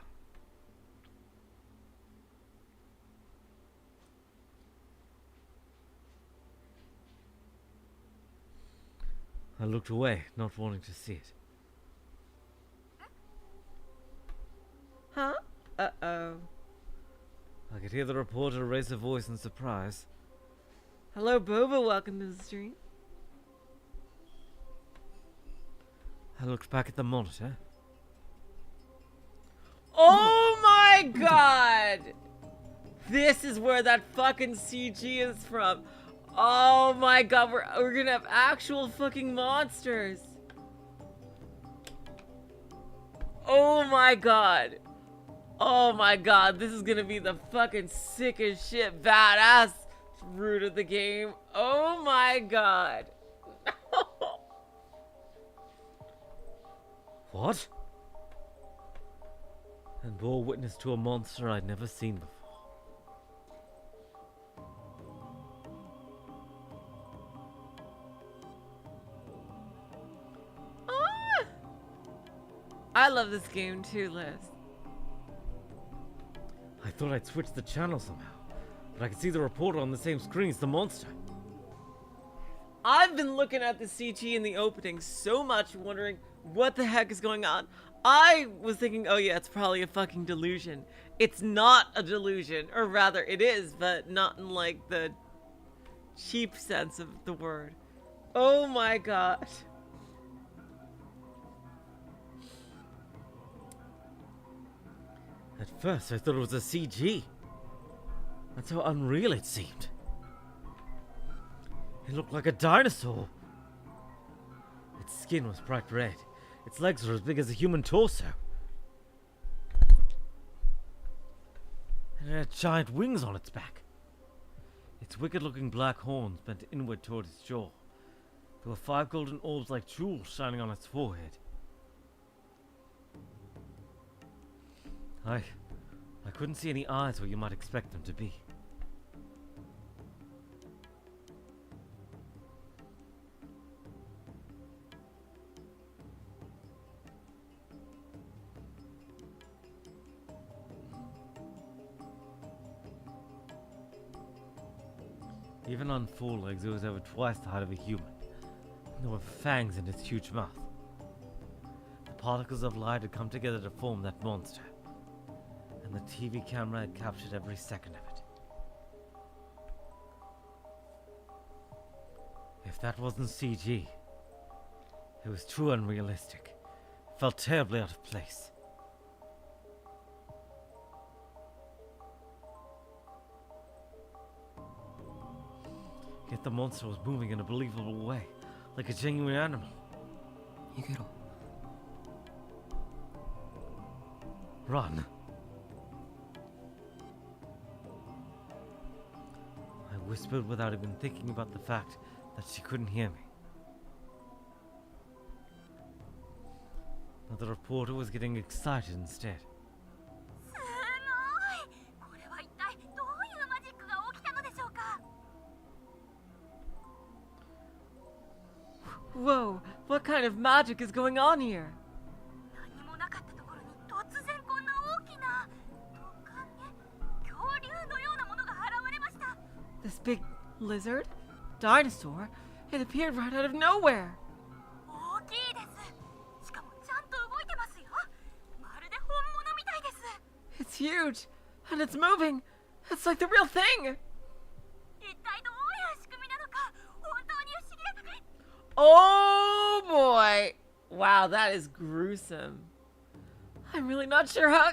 I looked away, not wanting to see it. Huh? Uh-oh. I could hear the reporter raise her voice in surprise. Hello, Boba. Welcome to the stream. I looked back at the monitor. Oh my god! This is where that fucking CG is from. Oh my god, we're gonna have actual fucking monsters. Oh my god. Oh my god, this is gonna be the fucking sickest shit badass route of the game. Oh my god. What? And bore witness to a monster I'd never seen before. Ah! I love this game too, Liz. I thought I'd switch the channel somehow, but I could see the reporter on the same screen as the monster. I've been looking at the CG in the opening so much, wondering what the heck is going on. I was thinking, oh yeah, it's probably a fucking delusion. It's not a delusion, or rather it is, but not in like the cheap sense of the word. Oh my god. At first I thought it was a CG. That's how unreal it seemed. It looked like a dinosaur. Its skin was bright red. Its legs were as big as a human torso. And it had giant wings on its back. Its wicked-looking black horns bent inward toward its jaw. There were 5 golden orbs like jewels shining on its forehead. I couldn't see any eyes where you might expect them to be. Even on 4 legs, it was over twice the height of a human. And there were fangs in its huge mouth. The particles of light had come together to form that monster. And the TV camera had captured every second of it. If that wasn't CG, it was too unrealistic. It felt terribly out of place. Yet the monster was moving in a believable way, like a genuine animal. 逃げろ。 Run. I whispered without even thinking about the fact that she couldn't hear me. But the reporter was getting excited instead. すごい。これは一体どういうマジックが起きたのでしょうか。 Whoa, what kind of magic is going on here? 何もなかったところに突然こんな大きなトカゲ、恐竜のようなものが現れました。 This big lizard? Dinosaur? It appeared right out of nowhere. 大きいです。しかもちゃんと動いてますよ。まるで本物みたいです。 It's huge, and it's moving. It's like the real thing. 一体どういう仕組みなのか本当に不思議で。 Oh boy. Wow, that is gruesome. I'm really not sure how.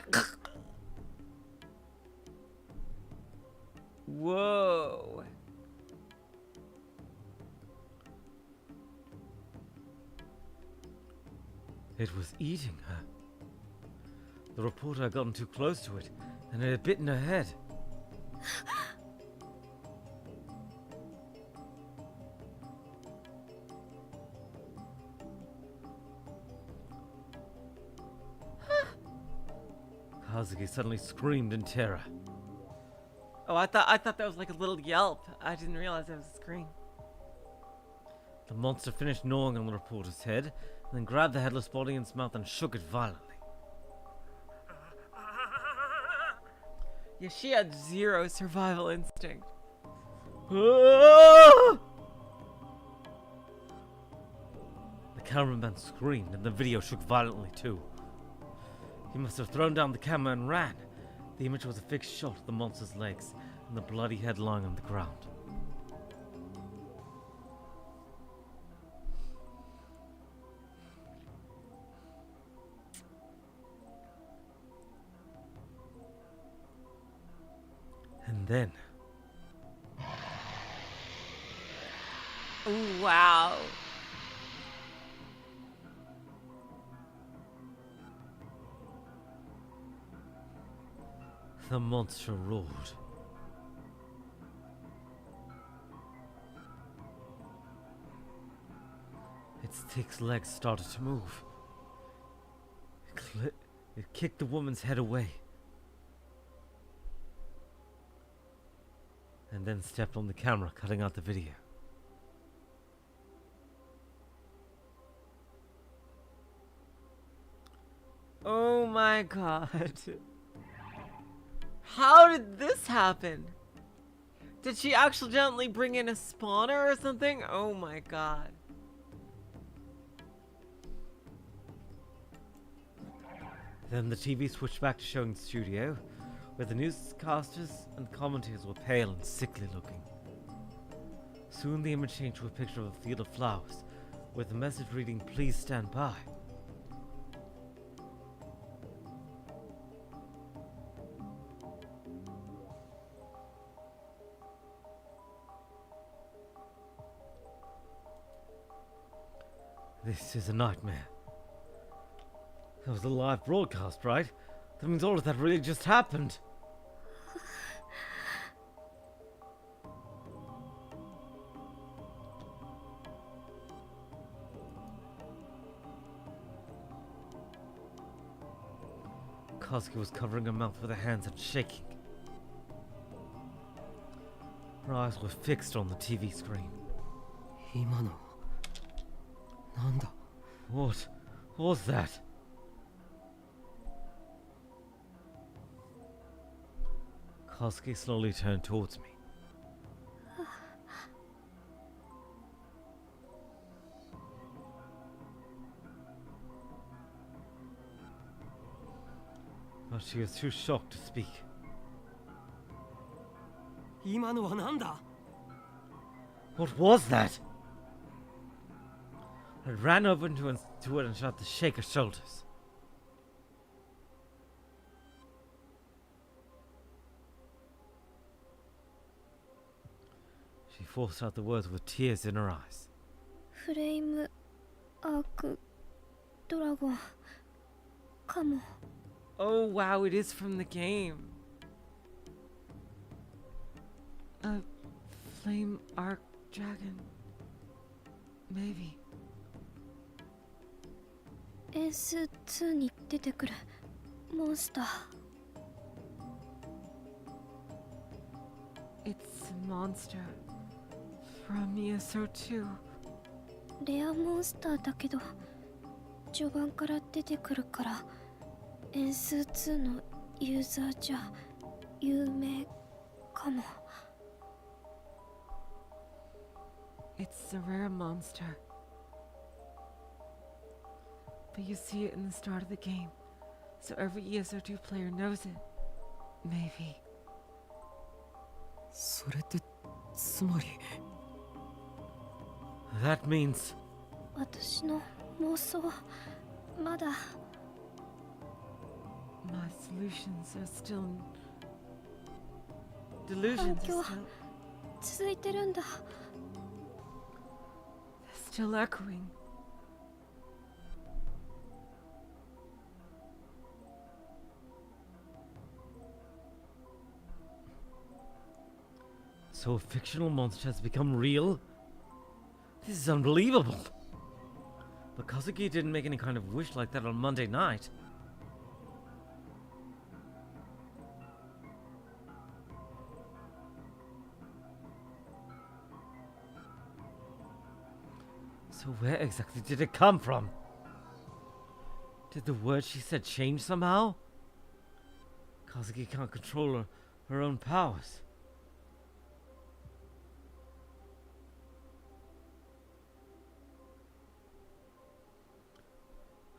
Whoa. It was eating her. The reporter had gotten too close to it, and it had bitten her head. Kazuki suddenly screamed in terror. Oh, I thought that was like a little yelp. I didn't realize it was a scream. The monster finished gnawing on the reporter's head, and then grabbed the headless body in its mouth and shook it violently. Yeah, she had zero survival instinct. Ah! The cameraman screamed, and the video shook violently too. He must have thrown down the camera and ran. The image was a fixed shot of the monster's legs and the bloody head lying on the ground. And then, Ooh, wow. the monster roared. Its thick legs started to move. It kicked the woman's head away. And then stepped on the camera, cutting out the video. Oh my god. How did this happen? Did she accidentally bring in a spawner or something? Oh my god. Then the TV switched back to showing the studio, where the newscasters and commentators were pale and sickly looking. Soon the image changed to a picture of a field of flowers, with the message reading, "Please stand by." This is a nightmare. That was a live broadcast, right? That means all of that really just happened. Kazuki was covering her mouth with her hands and shaking. Her eyes were fixed on the TV screen. 今のなんだ What was that? Kazuki slowly turned towards me. But she was too shocked to speak. 今のはなんだ What was that? I ran over to it and tried to shake her shoulders. She forced out the words with tears in her eyes. フレームアークドラゴンかも。 Oh wow, it is from the game. A flame arc dragon. Maybe. S2 に出てくるモンスター。It's a monster from ESO2. レアモンスターだけど序盤から出てくるから S2 のユーザーじゃ有名かも。 It's a rare monster. But you see it in the start of the game, so every ESO2 player knows it. Maybe. それってつまり That means 私の妄想まだ My solutions are still delusions are続いてるんだ。 still echoing. so a fictional monster has become real? This is unbelievable. But Kazuki didn't make any kind of wish like that on Monday night. So where exactly did it come from? Did the words she said change somehow? Kazuki can't control her own powers.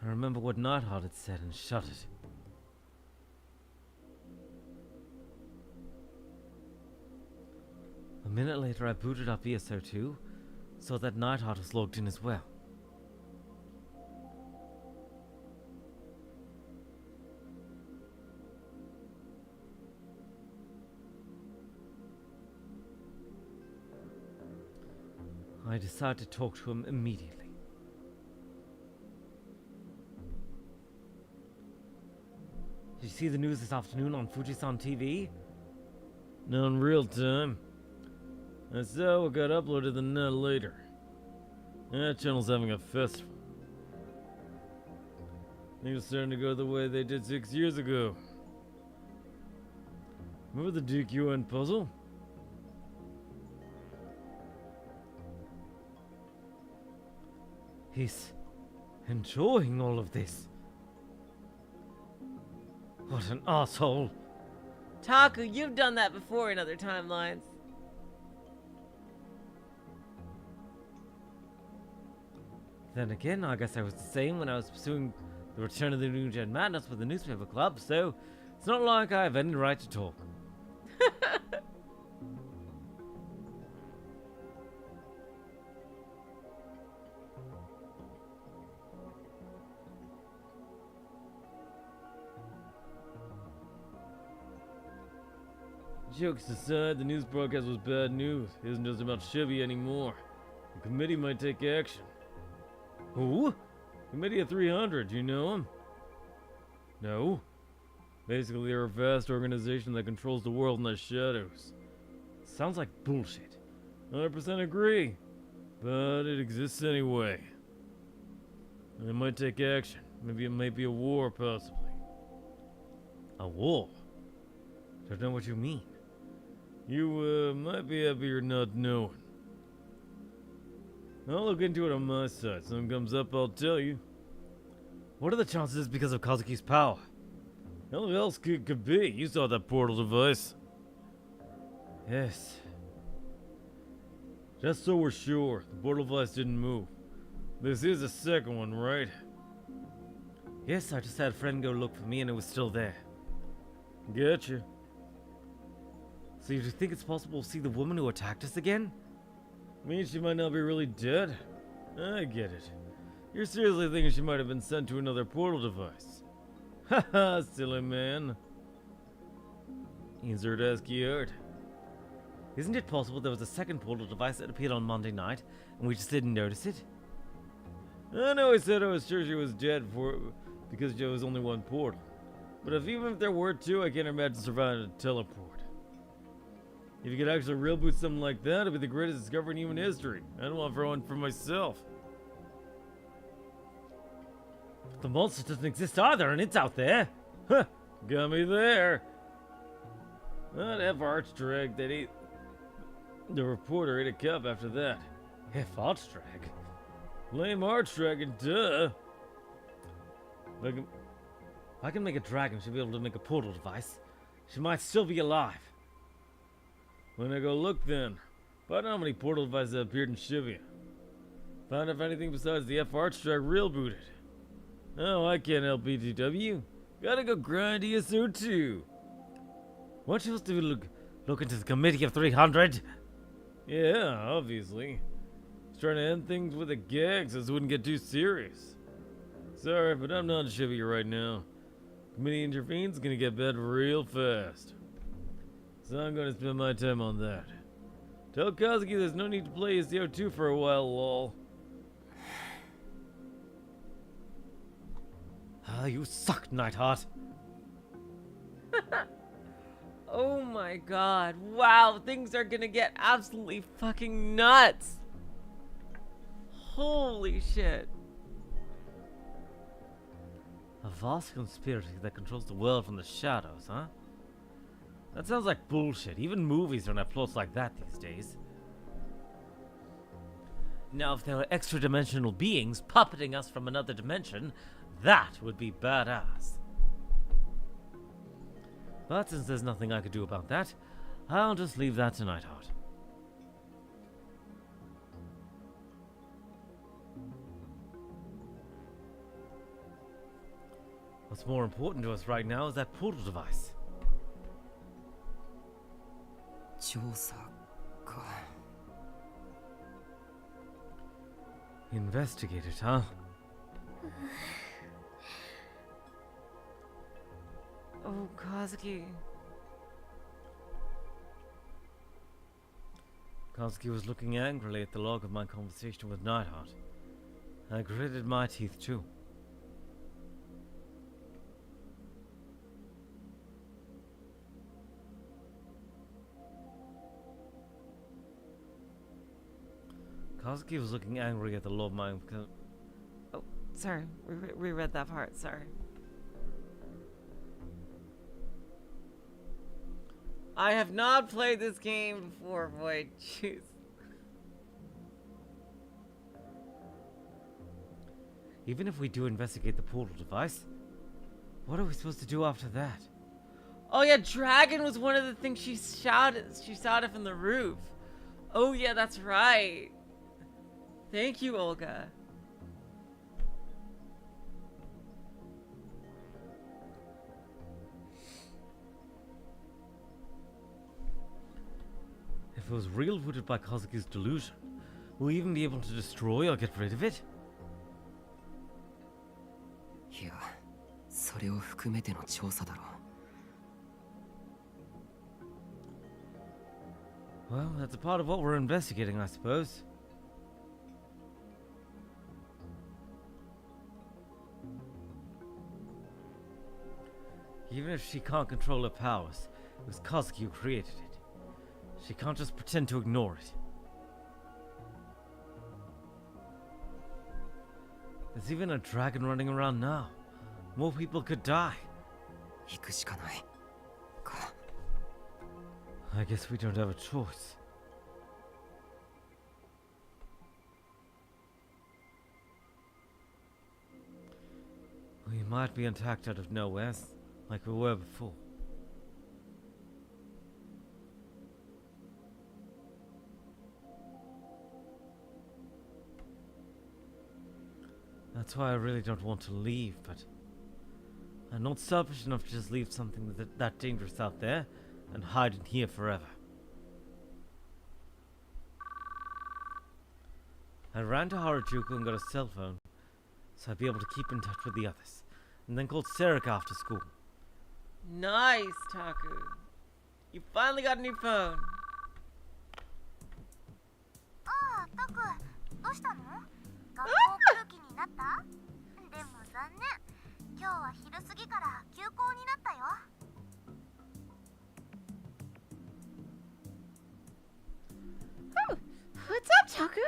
I remember what Nightheart had said and shuddered. A minute later I booted up ESO2, saw that Nightheart was logged in as well. I decided to talk to him immediately. Did you see the news this afternoon on Fujisan TV? Not in real time. I saw what got uploaded to the net later. That channel's having a festival. Things are starting to go the way they did 6 years ago. Remember the DQN puzzle? He's enjoying all of this. What an asshole. Taku, you've done that before in other timelines. Then again, I guess I was the same when I was pursuing the Return of the New Gen Madness with the newspaper club, so it's not like I have any right to talk. Jokes aside, the news broadcast was bad news. It isn't just about Chevy anymore. The committee might take action. Who? Committee of 300, you know him? No. Basically, they're a vast organization that controls the world in the shadows. Sounds like bullshit. 100% agree. But it exists anyway. And it might take action. Maybe it might be a war, possibly. A war? Don't know what you mean. You, might be happier not knowing. I'll look into it on my side. Something comes up, I'll tell you. What are the chances because of Kazuki's power? How else could be? You saw that portal device. Yes. Just so we're sure, the portal device didn't move. This is the second one, right? Yes, I just had a friend go look for me and it was still there. Gotcha. So you think it's possible to see the woman who attacked us again? Means she might not be really dead? I get it. You're seriously thinking she might have been sent to another portal device? Haha, silly man. Insert ASCII art. Isn't it possible there was a second portal device that appeared on Monday night and we just didn't notice it? I know I said I was sure she was dead because there was only one portal. But even if there were two, I can't imagine surviving a teleport. If you could actually real boot something like that, it'd be the greatest discovery in human history. I don't want to throw one for myself. The monster doesn't exist either, and it's out there. Huh, got me there. That F Archdrag that ate... The reporter ate a cup after that. F Archdrag? Lame Archdragon, duh. If I can make a dragon, she'll be able to make a portal device. She might still be alive. When I go look then. Find out how many portal devices appeared in Shivia. Find if anything besides the F Archdrag real booted. Oh, I can't help BTW. Gotta go grind ESO too. Weren't you supposed to look into the committee of 300? Yeah, obviously. Just trying to end things with a gag so this wouldn't get too serious. Sorry, but I'm not in Shivia right now. Committee intervenes, gonna get bad real fast. So I'm gonna spend my time on that. Tell Kazuki there's no need to play his CO2 for a while, lol. Ah, you suck, Nightheart. Oh my god. Wow, things are gonna get absolutely fucking nuts. Holy shit. A vast conspiracy that controls the world from the shadows, huh? That sounds like bullshit. Even movies don't have plots like that these days. Now, if there were extra-dimensional beings puppeting us from another dimension, that would be badass. But since there's nothing I could do about that, I'll just leave that to Nightheart. What's more important to us right now is that portal device. 調査か Investigate it, huh? Oh, Kazuki. Kazuki was looking angrily at the log of my conversation with Nightheart. I gritted my teeth too. Kazuki was looking angry at the log of my... Oh, sorry. We read that part. Sorry. I have not played this game before, boy. Jeez. Even if we do investigate the portal device, what are we supposed to do after that? Oh yeah, dragon was one of the things she shouted from the roof. Oh yeah, that's right. Thank you, Olga. If it was real rooted by Kazuki's delusion, will we even be able to destroy or get rid of it? いやそれを含めての調査だろう Well, that's a part of what we're investigating, I suppose. Even if she can't control her powers, it was Kazuki who created it. She can't just pretend to ignore it. There's even a dragon running around now. More people could die. 行くしかないか。 I guess we don't have a choice. We might be attacked out of nowhere, like we were before. That's why I really don't want to leave, but I'm not selfish enough to just leave something that dangerous out there and hide in here forever. I ran to Harajuku and got a cell phone, so I'd be able to keep in touch with the others, and then called Serika after school. Nice, Taku. You finally got a new phone. ああ、タク、どうしたの？学校来る気になった？でも残念。今日は昼過ぎから休校になったよ。Oh, what's up, Taku?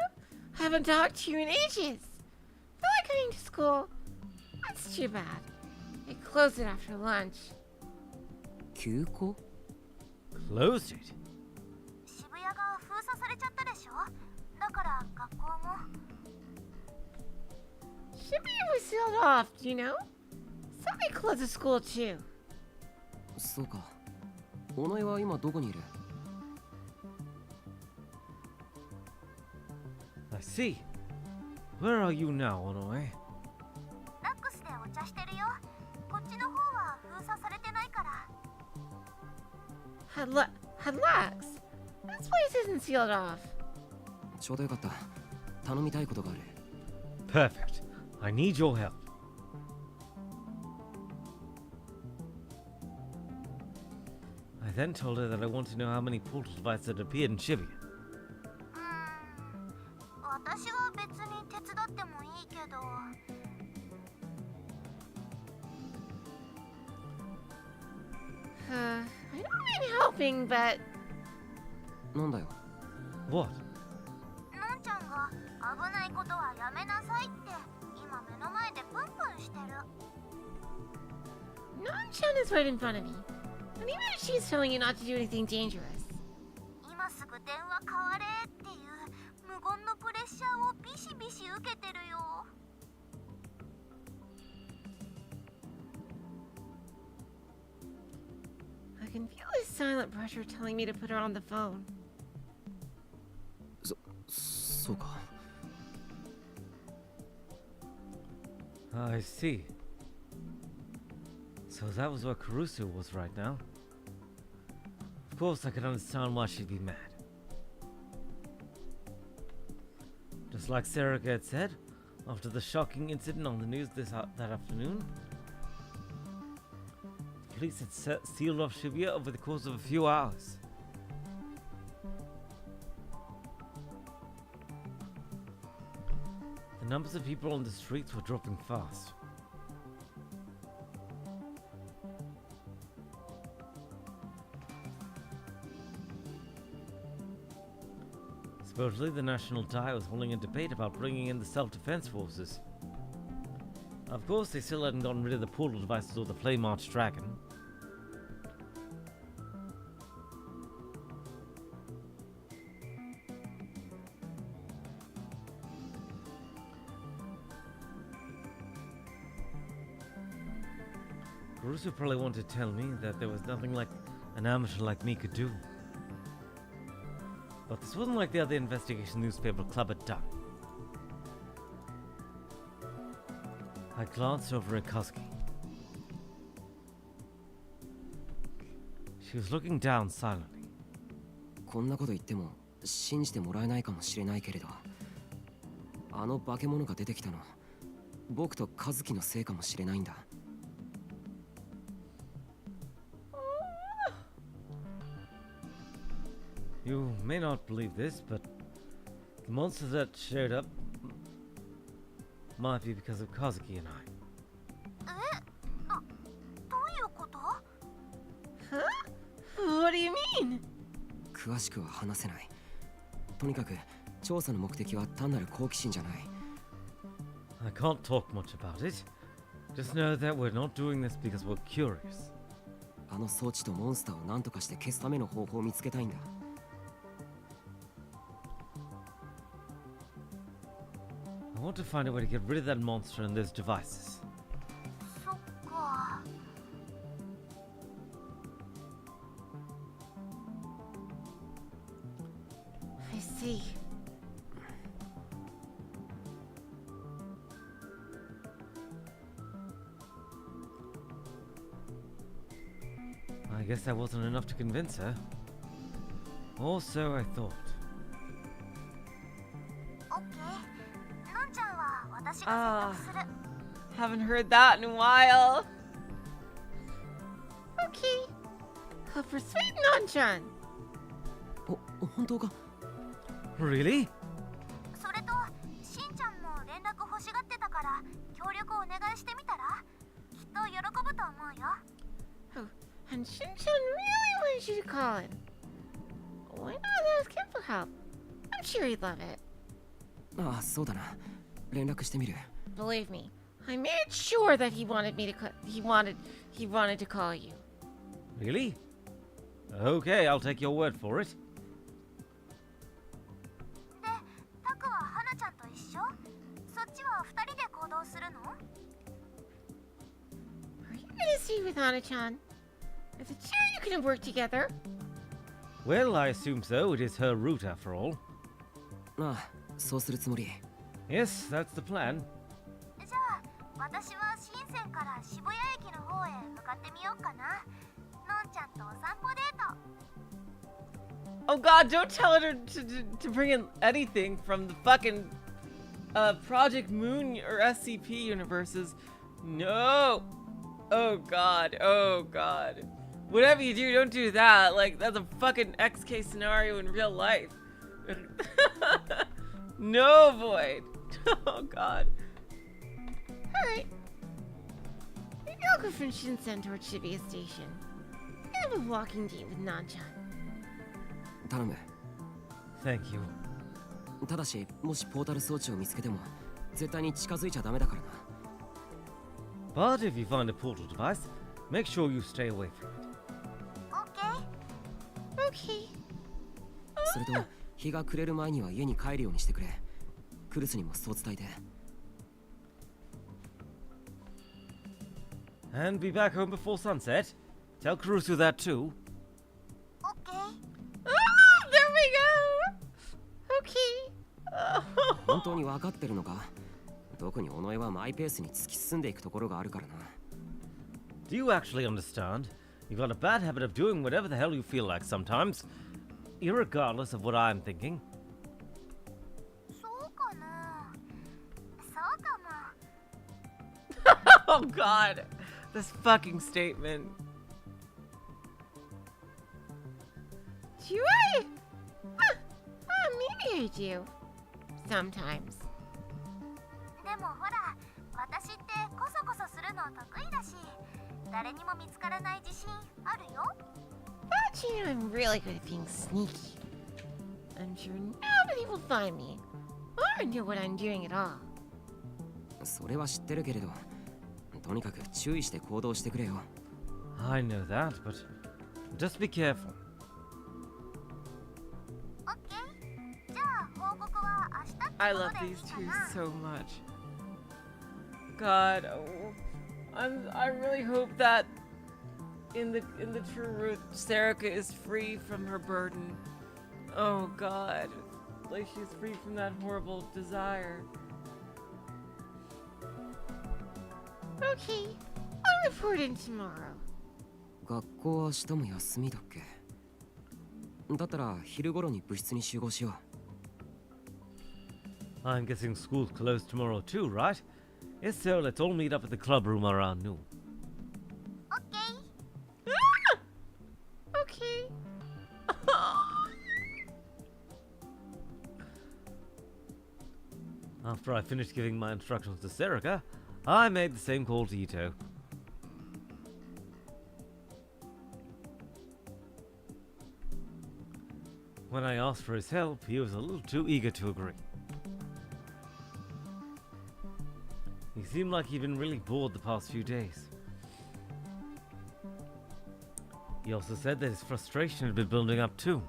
Haven't talked to you in ages. I like going to school. That's too bad. They close it after lunch. 休校？ Closed it? 渋谷が封鎖されちゃったでしょ？だから学校も。Shibuya was sealed off, do you know? So they closed the school too. そうか。お前は今どこにいる？ I see. Where are you now, Onoe? ラックスでお茶してるよ。こっちの方は封鎖されてないから。Relax. This place isn't sealed off. ちょうどよかった。頼みたいことがある。 Perfect. I need your help. I then told her that I want to know how many portal devices had appeared in Shibuya. 私は別に手伝ってもいいけど。I don't mind helping, but なんだよ。 What? のんちゃんが危ないことはやめなさいって今目の前でプンプンしてる。 Non-chan is right in front of me. And even if she's telling you not to do anything dangerous. 今すぐ電話代われっていう無言のプレッシャーをビシビシ受けてるよ。 I can feel his silent pressure telling me to put her on the phone. そうか。 I see. So that was where Kusu was right now. Of course, I can understand why she'd be mad. Just like Serika had said, after the shocking incident on the news that afternoon, the police had sealed off Shibuya over the course of a few hours. The numbers of people on the streets were dropping fast. Supposedly, the National Dai was holding a debate about bringing in the self-defense forces. Of course, they still hadn't gotten rid of the portal devices or the Flame Arch Dragon. Kusu probably wanted to tell me that there was nothing like an amateur like me could do. But this wasn't like the other investigation newspaper club had done. I glanced over at Kazuki. She was looking down silently. こんなこと言っても信じてもらえないかもしれないけれど、あの化け物が出てきたの僕と和樹のせいかもしれないんだ。 You may not believe this, but the monsters that showed up might be because of Kazuki and I. どういうこと？ Huh? What do you mean? 詳しくは話せない。とにかく調査の目的は単なる好奇心じゃない。 I can't talk much about it. Just know that we're not doing this because we're curious. あの装置とモンスターを何とかして消すための方法を見つけたいんだ。I want to find a way to get rid of that monster and those devices. そっか。I see. I guess that wasn't enough to convince her. Or so I thought. オッケー。のんちゃんは私が説得する。Haven't heard that in a while. Okay. I'll persuade Nanchan. 本当か？ Really? それとしんちゃんも連絡欲しがってたから協力お願いしてみたらきっと喜ぶと思うよ。 Oh, and Shinchan really wants you to call him. Why not ask him for help? I'm sure he'd love it. ああ、そうだな。連絡してみる。Believe me, I made sure that he wanted me to he wanted to call you. Really? Okay, I'll take your word for it. で、タクは花ちゃんと一緒？そっちは二人で行動するの？ Are you gonna stay with Hana-chan? As a two, you can work together. Well, I assume so. It is her route after all. ああ、そうするつもり。Yes, that's the plan. じゃあ、私は深センから渋谷駅の方へ向かってみようかな。のんちゃんとお散歩デート。 Oh God! Don't tell her to bring in anything from the fucking Project Moon or SCP universes. No. Oh God. Oh God. Whatever you do, don't do that. Like that's a fucking XK scenario in real life. No, Void. Oh God. All right. Maybe I'll go from Shinsen towards Shibuya Station. I have a walking date with Nanchan. 頼む。 Thank you. ただし、もしポータル装置を見つけても絶対に近づいちゃダメだからな。 But if you find a portal device, make sure you stay away from it. オッケー。 Okay. それと、日が暮れる前には家に帰るようにしてくれ。クルスにもそう伝えて。 And be back home before sunset. Tell Kusu that too. オッケー。 Oh, there we go. Okay. 本当に分かってるのか？特に尾上はマイペースに突き進んでいくところがあるからな。 Do you actually understand? You've got a bad habit of doing whatever the hell you feel like sometimes, irregardless of what I'm thinking. そうかな。そうかも。 Oh God. This fucking statement. Do I? Maybe I do. Sometimes. でもほら、私ってコソコソするの得意だし、誰にも見つからない自信あるよ。But you know I'm really good at being sneaky. I'm sure nobody will find me or know what I'm doing at all. それは知ってるけれど、とにかく注意して行動してくれよ。 I know that, but just be careful. オッケー。じゃあ報告は明日ってことで I love いい these か two な。 so much. God, oh, I really hope that in the true root, Serica is free from her burden. Oh God, like she's free from that horrible desire. Okay, I'll report in tomorrow. 学校は明日も休みだっけ？だったら昼頃に部室に集合しよう。 I'm guessing school's closed tomorrow too, right? If so, let's all meet up at the club room around noon. オッケー。 Okay. After I finished giving my instructions to Serica, I made the same call to Ito. When I asked for his help, he was a little too eager to agree. He seemed like he'd been really bored the past few days. He also said that his frustration had been building up too.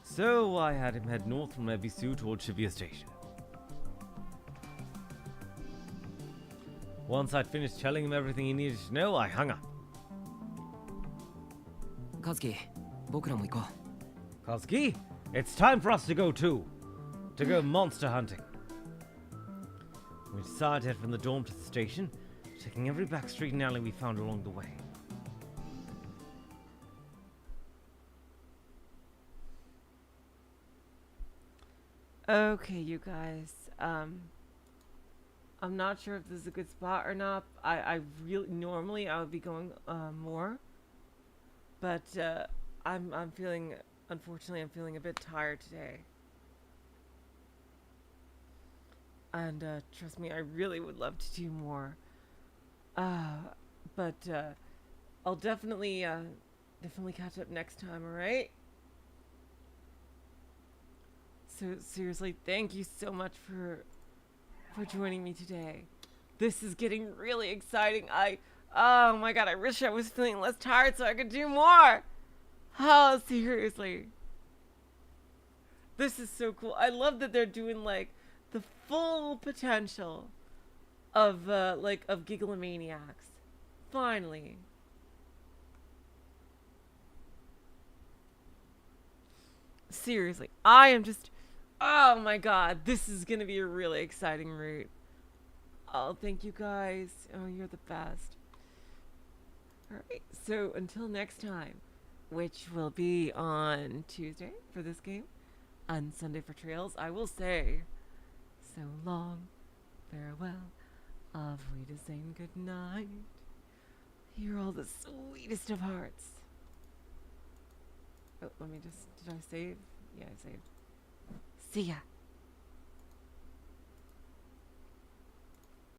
So I had him head north from Ebisu towards Shibuya Station. Once I'd finished telling him everything he needed to know, I hung up. Kazuki, 僕らも行こう。 Kazuki, it's time for us to go too. To go monster hunting. We decided to head from the dorm to the station, taking every back street and alley we found along the way. Okay, you guys. I'm not sure if this is a good spot or not. I really normally I would be going more, but I'm feeling, unfortunately, I'm feeling a bit tired today. And trust me, I really would love to do more. But I'll definitely catch up next time. All right. So seriously, thank you so much for joining me today. This is getting really exciting. Oh my god, I wish I was feeling less tired so I could do more. Oh, seriously. This is so cool. I love that they're doing like the full potential of of Gigalomaniacs. Finally. Seriously, I am just, oh my god, this is gonna be a really exciting route. Oh, thank you guys. Oh, you're the best. Alright, so until next time, which will be on Tuesday for this game, and Sunday for Trails, I will say, so long, farewell, auf Wiedersehen, good night. You're all the sweetest of hearts. Oh, let me just, did I save? Yeah, I saved. See ya.